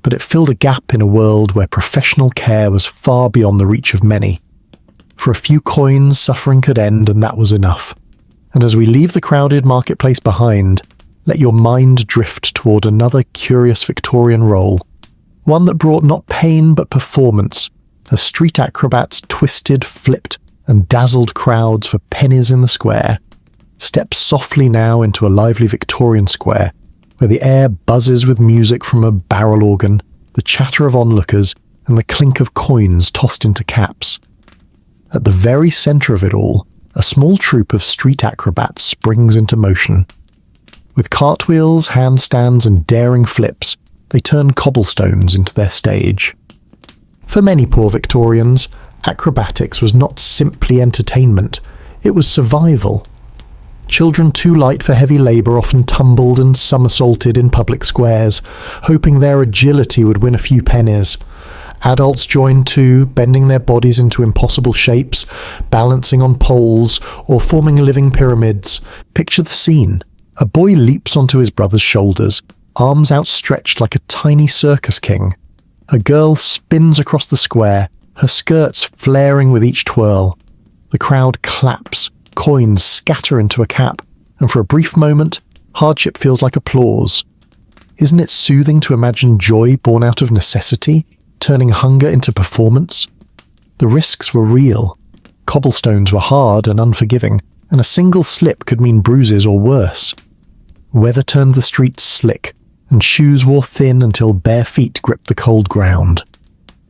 [SPEAKER 1] but it filled a gap in a world where professional care was far beyond the reach of many. For a few coins, suffering could end, and that was enough. And as we leave the crowded marketplace behind, let your mind drift toward another curious Victorian role, one that brought not pain but performance, as street acrobats twisted, flipped, and dazzled crowds for pennies in the square. Step softly now into a lively Victorian square, where the air buzzes with music from a barrel organ, the chatter of onlookers, and the clink of coins tossed into caps. At the very centre of it all, a small troupe of street acrobats springs into motion. With cartwheels, handstands, and daring flips, they turn cobblestones into their stage. For many poor Victorians, acrobatics was not simply entertainment, it was survival. Children too light for heavy labour often tumbled and somersaulted in public squares, hoping their agility would win a few pennies. Adults joined too, bending their bodies into impossible shapes, balancing on poles, or forming living pyramids. Picture the scene. A boy leaps onto his brother's shoulders, arms outstretched like a tiny circus king. A girl spins across the square, her skirts flaring with each twirl. The crowd claps, coins scatter into a cap, and for a brief moment, hardship feels like applause. Isn't it soothing to imagine joy born out of necessity, turning hunger into performance? The risks were real. Cobblestones were hard and unforgiving, and a single slip could mean bruises or worse. Weather turned the streets slick, and shoes wore thin until bare feet gripped the cold ground.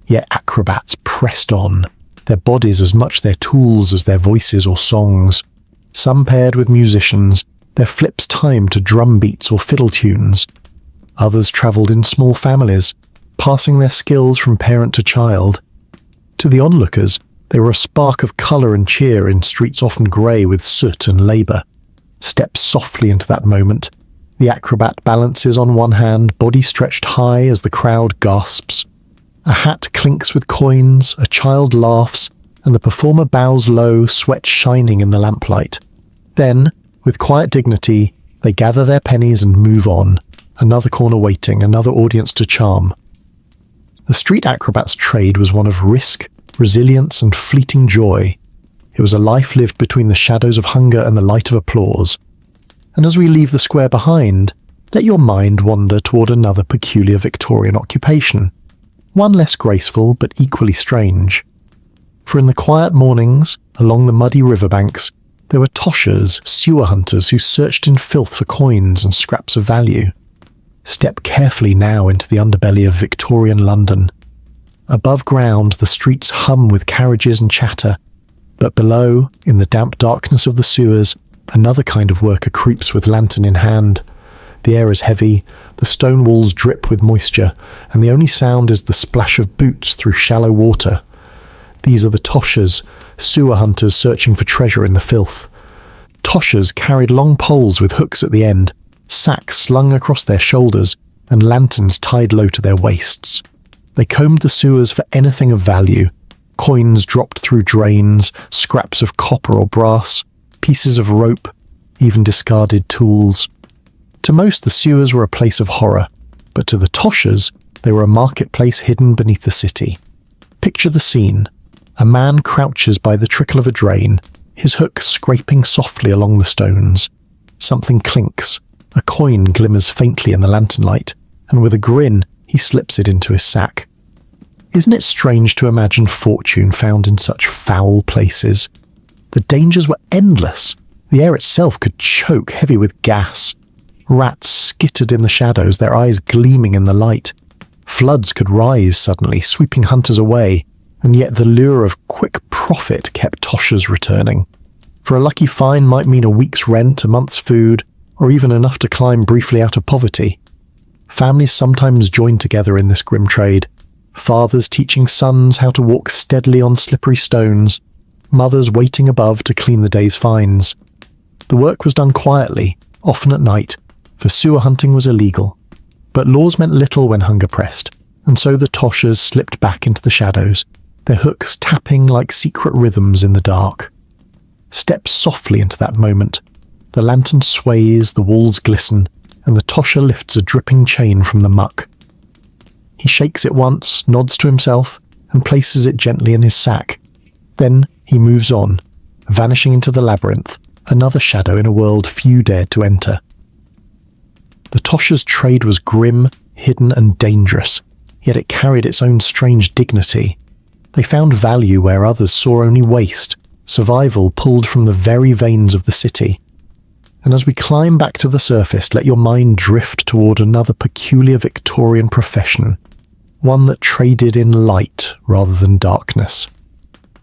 [SPEAKER 1] Yet acrobats pressed on, their bodies as much their tools as their voices or songs. Some paired with musicians, their flips timed to drum beats or fiddle tunes. Others travelled in small families, passing their skills from parent to child. To the onlookers, they were a spark of colour and cheer in streets often grey with soot and labour. Step softly into that moment. The acrobat balances on one hand, body stretched high as the crowd gasps. A hat clinks with coins, a child laughs, and the performer bows low, sweat shining in the lamplight. Then, with quiet dignity, they gather their pennies and move on, another corner waiting, another audience to charm. The street acrobat's trade was one of risk, resilience, and fleeting joy. It was a life lived between the shadows of hunger and the light of applause. And as we leave the square behind, let your mind wander toward another peculiar Victorian occupation, one less graceful but equally strange. For in the quiet mornings, along the muddy riverbanks, there were toshers, sewer hunters who searched in filth for coins and scraps of value. Step carefully now into the underbelly of Victorian London. Above ground, the streets hum with carriages and chatter, but below, in the damp darkness of the sewers, another kind of worker creeps with lantern in hand. The air is heavy, the stone walls drip with moisture, and the only sound is the splash of boots through shallow water. These are the toshers, sewer hunters searching for treasure in the filth. Toshers carried long poles with hooks at the end, sacks slung across their shoulders, and lanterns tied low to their waists. They combed the sewers for anything of value: coins dropped through drains, scraps of copper or brass, pieces of rope, even discarded tools. To most, the sewers were a place of horror, but to the toshers, they were a marketplace hidden beneath the city. Picture the scene. A man crouches by the trickle of a drain, his hook scraping softly along the stones. Something clinks. A coin glimmers faintly in the lantern light, and with a grin, he slips it into his sack. Isn't it strange to imagine fortune found in such foul places? The dangers were endless. The air itself could choke, heavy with gas. Rats skittered in the shadows, their eyes gleaming in the light. Floods could rise suddenly, sweeping hunters away, and yet the lure of quick profit kept toshers returning. For a lucky find might mean a week's rent, a month's food, or even enough to climb briefly out of poverty. Families sometimes joined together in this grim trade, fathers teaching sons how to walk steadily on slippery stones, mothers waiting above to clean the day's finds. The work was done quietly, often at night, for sewer hunting was illegal. But laws meant little when hunger pressed, and so the toshers slipped back into the shadows, their hooks tapping like secret rhythms in the dark. Step softly into that moment. The lantern sways, the walls glisten, and the tosher lifts a dripping chain from the muck. He shakes it once, nods to himself, and places it gently in his sack. Then he moves on, vanishing into the labyrinth, another shadow in a world few dared to enter. The tosher's trade was grim, hidden, and dangerous, yet it carried its own strange dignity. They found value where others saw only waste, survival pulled from the very veins of the city. And as we climb back to the surface, let your mind drift toward another peculiar Victorian profession, one that traded in light rather than darkness.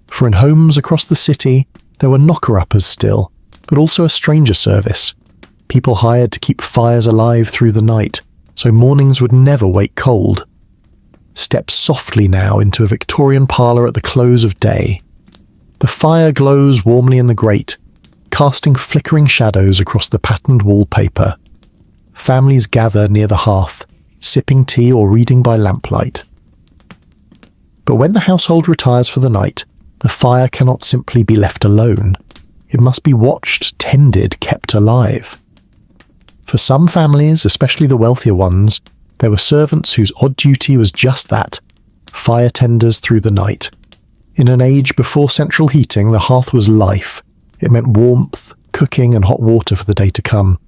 [SPEAKER 1] For in homes across the city, there were knocker-uppers still, but also a stranger service. People hired to keep fires alive through the night, so mornings would never wake cold. Step softly now into a Victorian parlour at the close of day. The fire glows warmly in the grate, casting flickering shadows across the patterned wallpaper. Families gather near the hearth, sipping tea or reading by lamplight. But when the household retires for the night, the fire cannot simply be left alone. It must be watched, tended, kept alive. For some families, especially the wealthier ones, there were servants whose odd duty was just that, fire tenders through the night. In an age before central heating, the hearth was life. It meant warmth, cooking, and hot water for the day to come.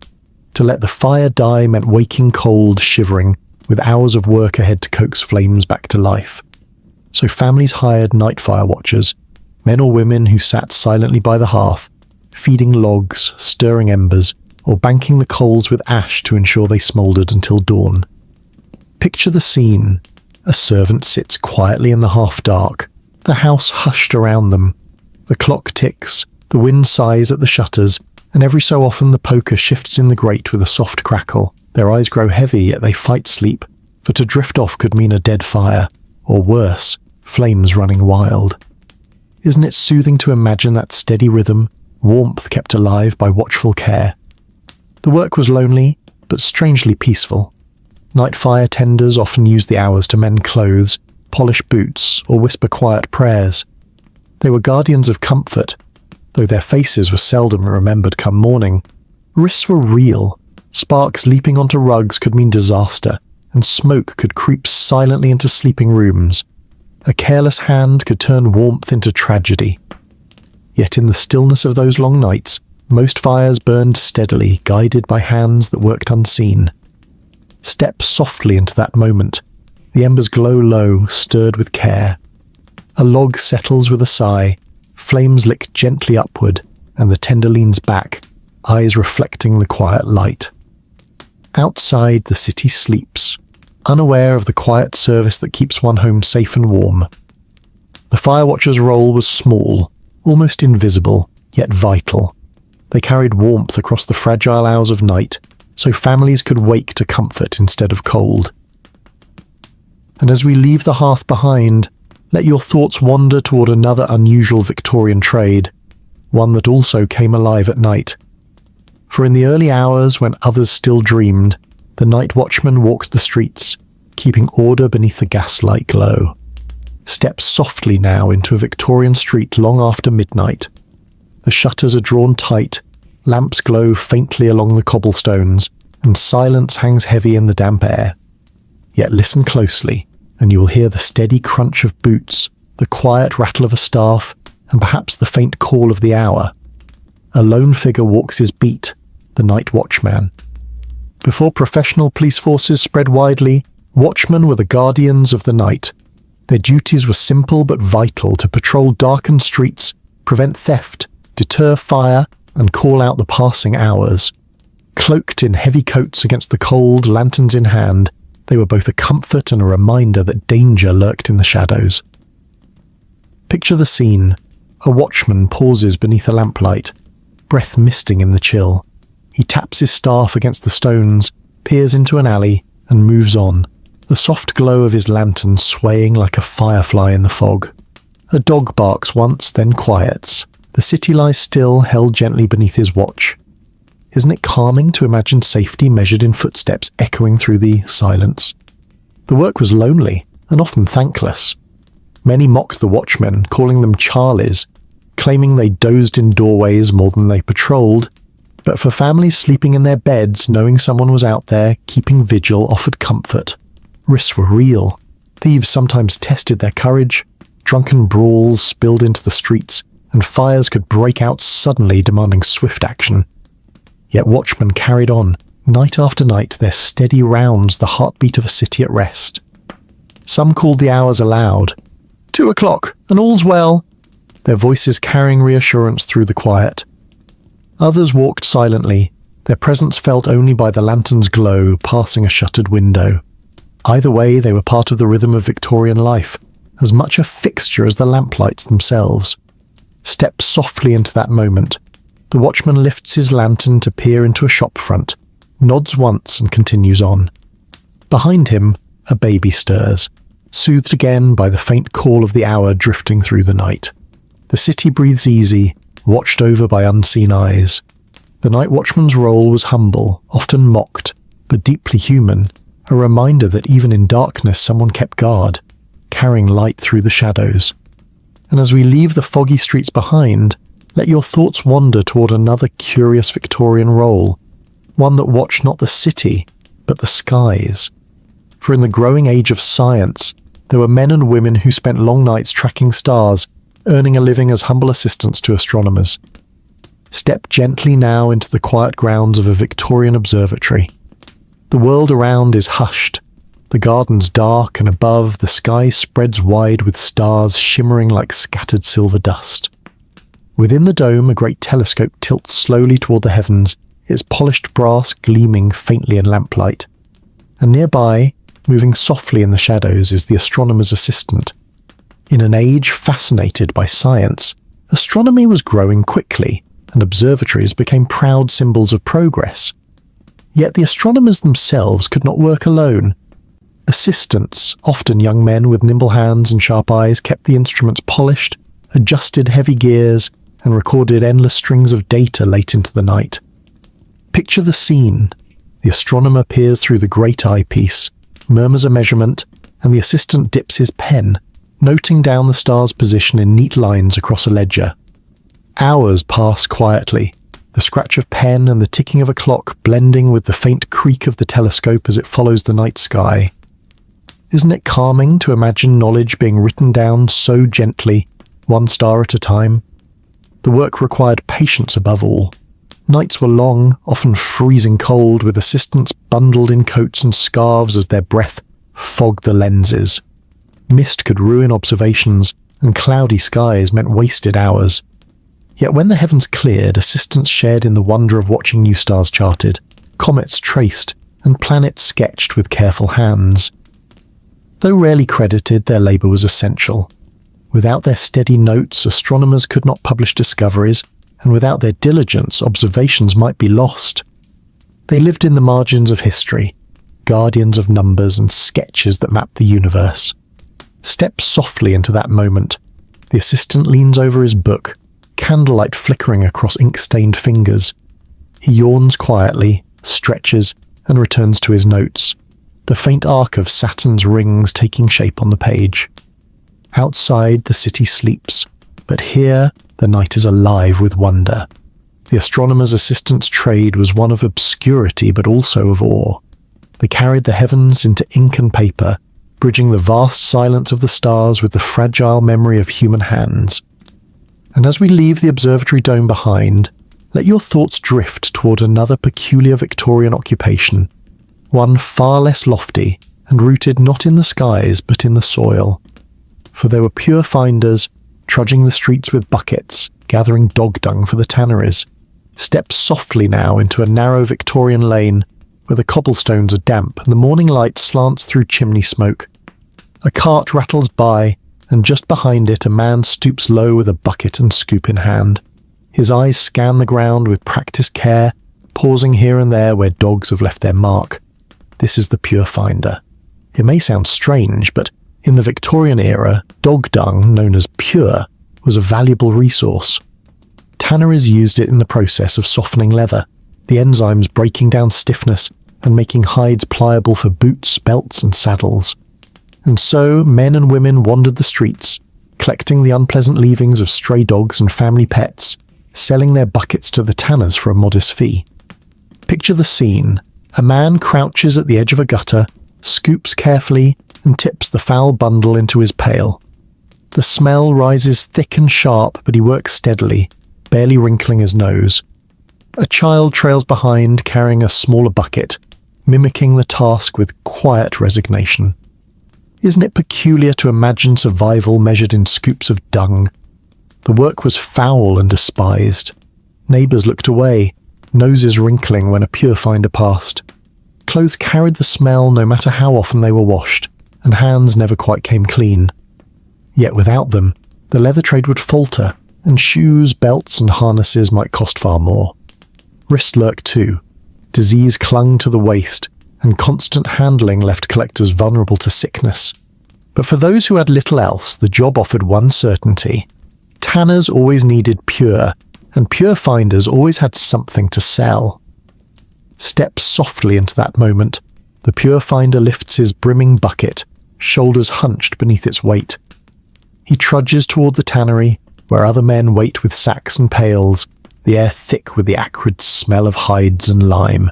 [SPEAKER 1] To let the fire die meant waking cold, shivering, with hours of work ahead to coax flames back to life. So families hired night fire watchers, men or women who sat silently by the hearth, feeding logs, stirring embers, or banking the coals with ash to ensure they smouldered until dawn. Picture the scene. A servant sits quietly in the half-dark, the house hushed around them. The clock ticks, the wind sighs at the shutters, and every so often the poker shifts in the grate with a soft crackle. Their eyes grow heavy, yet they fight sleep, for to drift off could mean a dead fire, or worse, flames running wild. Isn't it soothing to imagine that steady rhythm, warmth kept alive by watchful care? The work was lonely, but strangely peaceful. Night fire tenders often used the hours to mend clothes, polish boots, or whisper quiet prayers. They were guardians of comfort, though their faces were seldom remembered come morning. Risks were real. Sparks leaping onto rugs could mean disaster, and smoke could creep silently into sleeping rooms. A careless hand could turn warmth into tragedy. Yet in the stillness of those long nights, most fires burned steadily, guided by hands that worked unseen. Step softly into that moment. The embers glow low, stirred with care. A log settles with a sigh, flames lick gently upward, and the tender leans back, eyes reflecting the quiet light. Outside, the city sleeps, unaware of the quiet service that keeps one home safe and warm. The fire watcher's role was small, almost invisible, yet vital. They carried warmth across the fragile hours of night, so families could wake to comfort instead of cold. And as we leave the hearth behind, let your thoughts wander toward another unusual Victorian trade, one that also came alive at night. For in the early hours when others still dreamed, the night watchman walked the streets, keeping order beneath the gaslight glow. Step softly now into a Victorian street long after midnight. The shutters are drawn tight, lamps glow faintly along the cobblestones, and silence hangs heavy in the damp air. Yet listen closely, and you will hear the steady crunch of boots, the quiet rattle of a staff, and perhaps the faint call of the hour. A lone figure walks his beat, the night watchman. Before professional police forces spread widely, watchmen were the guardians of the night. Their duties were simple but vital: to patrol darkened streets, prevent theft, deter fire, and call out the passing hours. Cloaked in heavy coats against the cold, lanterns in hand, they were both a comfort and a reminder that danger lurked in the shadows. Picture the scene. A watchman pauses beneath a lamplight, breath misting in the chill. He taps his staff against the stones, peers into an alley, and moves on, the soft glow of his lantern swaying like a firefly in the fog. A dog barks once, then quiets. The city lies still, held gently beneath his watch. Isn't it calming to imagine safety measured in footsteps echoing through the silence? The work was lonely and often thankless. Many mocked the watchmen, calling them Charlies, claiming they dozed in doorways more than they patrolled. But for families sleeping in their beds, knowing someone was out there, keeping vigil offered comfort. Risks were real. Thieves sometimes tested their courage. Drunken brawls spilled into the streets, and fires could break out suddenly, demanding swift action. Yet watchmen carried on, night after night, their steady rounds the heartbeat of a city at rest. Some called the hours aloud. 2 o'clock, and all's well, their voices carrying reassurance through the quiet. Others walked silently, their presence felt only by the lantern's glow passing a shuttered window. Either way, they were part of the rhythm of Victorian life, as much a fixture as the lamplights themselves. Step softly into that moment. The watchman lifts his lantern to peer into a shop front, nods once and continues on. Behind him, a baby stirs, soothed again by the faint call of the hour drifting through the night. The city breathes easy, watched over by unseen eyes. The night watchman's role was humble, often mocked, but deeply human, a reminder that even in darkness someone kept guard, carrying light through the shadows. And as we leave the foggy streets behind, let your thoughts wander toward another curious Victorian role, one that watched not the city, but the skies. For in the growing age of science, there were men and women who spent long nights tracking stars, earning a living as humble assistants to astronomers. Step gently now into the quiet grounds of a Victorian observatory. The world around is hushed, the gardens dark, and above, the sky spreads wide with stars shimmering like scattered silver dust. Within the dome, a great telescope tilts slowly toward the heavens, its polished brass gleaming faintly in lamplight. And nearby, moving softly in the shadows, is the astronomer's assistant. In an age fascinated by science, astronomy was growing quickly, and observatories became proud symbols of progress. Yet the astronomers themselves could not work alone. Assistants, often young men with nimble hands and sharp eyes, kept the instruments polished, adjusted heavy gears, and recorded endless strings of data late into the night. Picture the scene. The astronomer peers through the great eyepiece, murmurs a measurement, and the assistant dips his pen, noting down the star's position in neat lines across a ledger. Hours pass quietly, the scratch of pen and the ticking of a clock blending with the faint creak of the telescope as it follows the night sky. Isn't it calming to imagine knowledge being written down so gently, one star at a time? The work required patience above all. Nights were long, often freezing cold, with assistants bundled in coats and scarves as their breath fogged the lenses. Mist could ruin observations, and cloudy skies meant wasted hours. Yet when the heavens cleared, assistants shared in the wonder of watching new stars charted, comets traced, and planets sketched with careful hands. Though rarely credited, their labour was essential. Without their steady notes, astronomers could not publish discoveries, and without their diligence, observations might be lost. They lived in the margins of history, guardians of numbers and sketches that mapped the universe. Step softly into that moment. The assistant leans over his book, candlelight flickering across ink-stained fingers. He yawns quietly, stretches, and returns to his notes, the faint arc of Saturn's rings taking shape on the page. Outside, the city sleeps, but here the night is alive with wonder. The astronomer's assistant's trade was one of obscurity but also of awe. They carried the heavens into ink and paper, bridging the vast silence of the stars with the fragile memory of human hands. And as we leave the observatory dome behind, let your thoughts drift toward another peculiar Victorian occupation, one far less lofty and rooted not in the skies but in the soil. For there were pure finders, trudging the streets with buckets, gathering dog dung for the tanneries. Step softly now into a narrow Victorian lane, where the cobblestones are damp and the morning light slants through chimney smoke. A cart rattles by, and just behind it a man stoops low with a bucket and scoop in hand. His eyes scan the ground with practiced care, pausing here and there where dogs have left their mark. This is the pure finder. It may sound strange, but in the Victorian era, dog dung, known as pure, was a valuable resource. Tanneries used it in the process of softening leather, the enzymes breaking down stiffness and making hides pliable for boots, belts, and saddles. And so men and women wandered the streets, collecting the unpleasant leavings of stray dogs and family pets, selling their buckets to the tanners for a modest fee. Picture the scene. A man crouches at the edge of a gutter, scoops carefully, and tips the foul bundle into his pail. The smell rises thick and sharp, but he works steadily, barely wrinkling his nose. A child trails behind, carrying a smaller bucket, mimicking the task with quiet resignation. Isn't it peculiar to imagine survival measured in scoops of dung? The work was foul and despised. Neighbours looked away, noses wrinkling when a pure finder passed. Clothes carried the smell no matter how often they were washed, and hands never quite came clean. Yet without them, the leather trade would falter, and shoes, belts, and harnesses might cost far more. Risk lurked too. Disease clung to the waist, and constant handling left collectors vulnerable to sickness. But for those who had little else, the job offered one certainty. Tanners always needed pure, and pure finders always had something to sell. Step softly into that moment. The pure finder lifts his brimming bucket, shoulders hunched beneath its weight. He trudges toward the tannery, where other men wait with sacks and pails, the air thick with the acrid smell of hides and lime.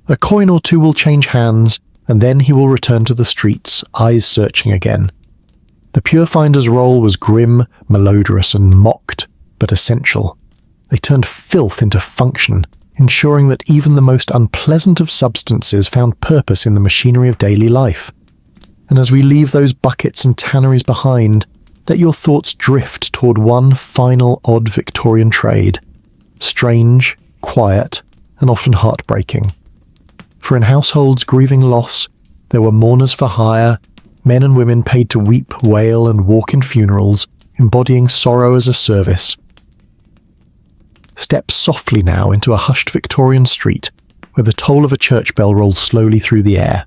[SPEAKER 1] A coin or two will change hands, and then he will return to the streets, eyes searching again. The pure finder's role was grim, malodorous, and mocked, but essential. They turned filth into function, ensuring that even the most unpleasant of substances found purpose in the machinery of daily life. And as we leave those buckets and tanneries behind, let your thoughts drift toward one final odd Victorian trade. Strange, quiet, and often heartbreaking. For in households grieving loss, there were mourners for hire, men and women paid to weep, wail, and walk in funerals, embodying sorrow as a service. Step softly now into a hushed Victorian street, where the toll of a church bell rolls slowly through the air.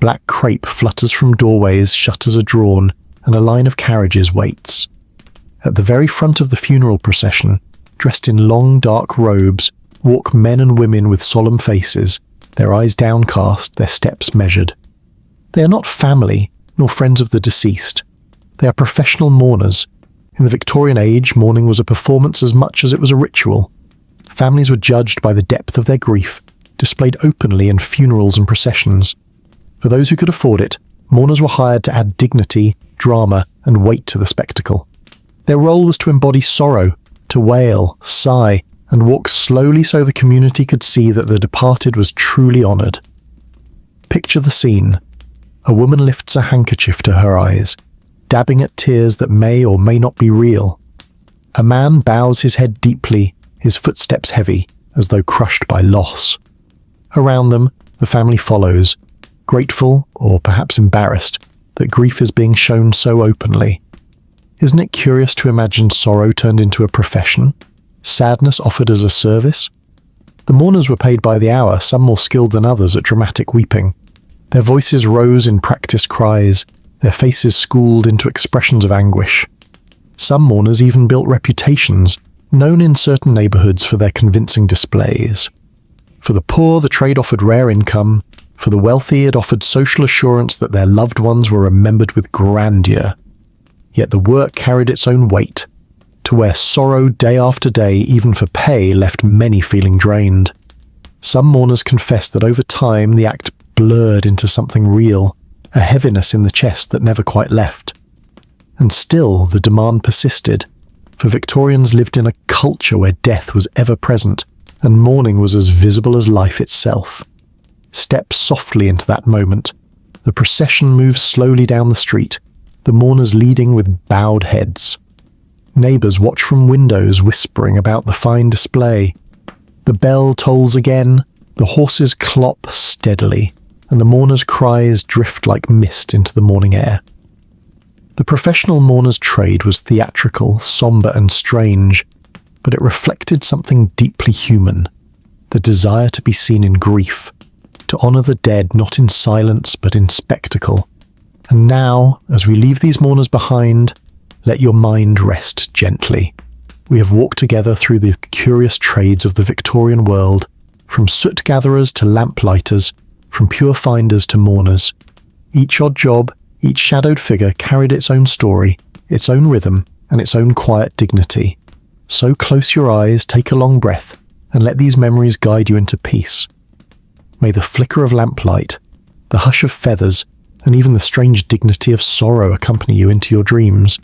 [SPEAKER 1] Black crape flutters from doorways, shutters are drawn, and a line of carriages waits. At the very front of the funeral procession, dressed in long dark robes, walk men and women with solemn faces, their eyes downcast, their steps measured. They are not family, nor friends of the deceased. They are professional mourners. In the Victorian age, mourning was a performance as much as it was a ritual. Families were judged by the depth of their grief, displayed openly in funerals and processions. For those who could afford it, mourners were hired to add dignity, drama, and weight to the spectacle. Their role was to embody sorrow, to wail, sigh, and walk slowly so the community could see that the departed was truly honoured. Picture the scene. A woman lifts a handkerchief to her eyes, dabbing at tears that may or may not be real. A man bows his head deeply, his footsteps heavy, as though crushed by loss. Around them, the family follows, grateful or perhaps embarrassed that grief is being shown so openly. Isn't it curious to imagine sorrow turned into a profession? Sadness offered as a service? The mourners were paid by the hour, some more skilled than others at dramatic weeping. Their voices rose in practiced cries, their faces schooled into expressions of anguish. Some mourners even built reputations, known in certain neighbourhoods for their convincing displays. For the poor, the trade offered rare income. For the wealthy, it offered social assurance that their loved ones were remembered with grandeur. Yet the work carried its own weight, to where sorrow day after day, even for pay, left many feeling drained. Some mourners confessed that over time the act blurred into something real, a heaviness in the chest that never quite left. And still the demand persisted, for Victorians lived in a culture where death was ever present, and mourning was as visible as life itself. Step softly into that moment. The procession moves slowly down the street, the mourners leading with bowed heads. Neighbours watch from windows, whispering about the fine display. The bell tolls again, the horses clop steadily, and the mourners' cries drift like mist into the morning air. The professional mourner's trade was theatrical, sombre and strange, but it reflected something deeply human, the desire to be seen in grief, to honour the dead not in silence but in spectacle. And now, as we leave these mourners behind, let your mind rest gently. We have walked together through the curious trades of the Victorian world, from soot gatherers to lamplighters, from pure finders to mourners. Each odd job, each shadowed figure carried its own story, its own rhythm, and its own quiet dignity. So close your eyes, take a long breath, and let these memories guide you into peace. May the flicker of lamplight, the hush of feathers, and even the strange dignity of sorrow accompany you into your dreams.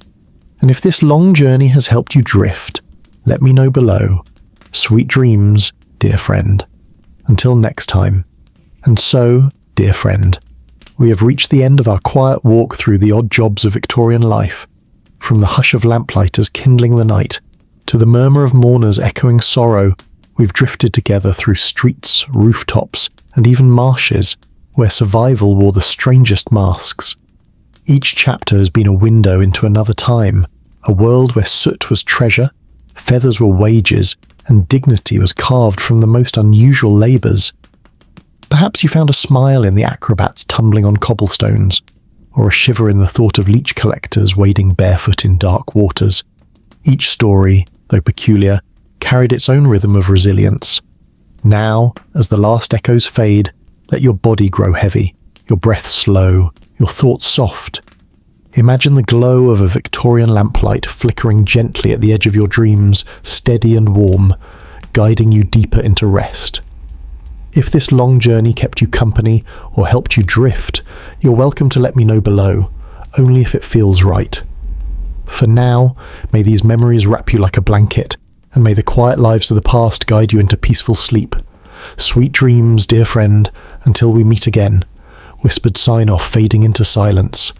[SPEAKER 1] And if this long journey has helped you drift, let me know below. Sweet dreams, dear friend. Until next time. And so, dear friend, we have reached the end of our quiet walk through the odd jobs of Victorian life, from the hush of lamplighters kindling the night, to the murmur of mourners echoing sorrow. We've drifted together through streets, rooftops, and even marshes, where survival wore the strangest masks. Each chapter has been a window into another time, a world where soot was treasure, feathers were wages, and dignity was carved from the most unusual labours. Perhaps you found a smile in the acrobats tumbling on cobblestones, or a shiver in the thought of leech collectors wading barefoot in dark waters. Each story, though peculiar, carried its own rhythm of resilience. Now, as the last echoes fade, let your body grow heavy, your breath slow, your thoughts soft. Imagine the glow of a Victorian lamplight flickering gently at the edge of your dreams, steady and warm, guiding you deeper into rest. If this long journey kept you company or helped you drift, you're welcome to let me know below, only if it feels right. For now, may these memories wrap you like a blanket, and may the quiet lives of the past guide you into peaceful sleep. Sweet dreams, dear friend, until we meet again. Whispered sign-off fading into silence.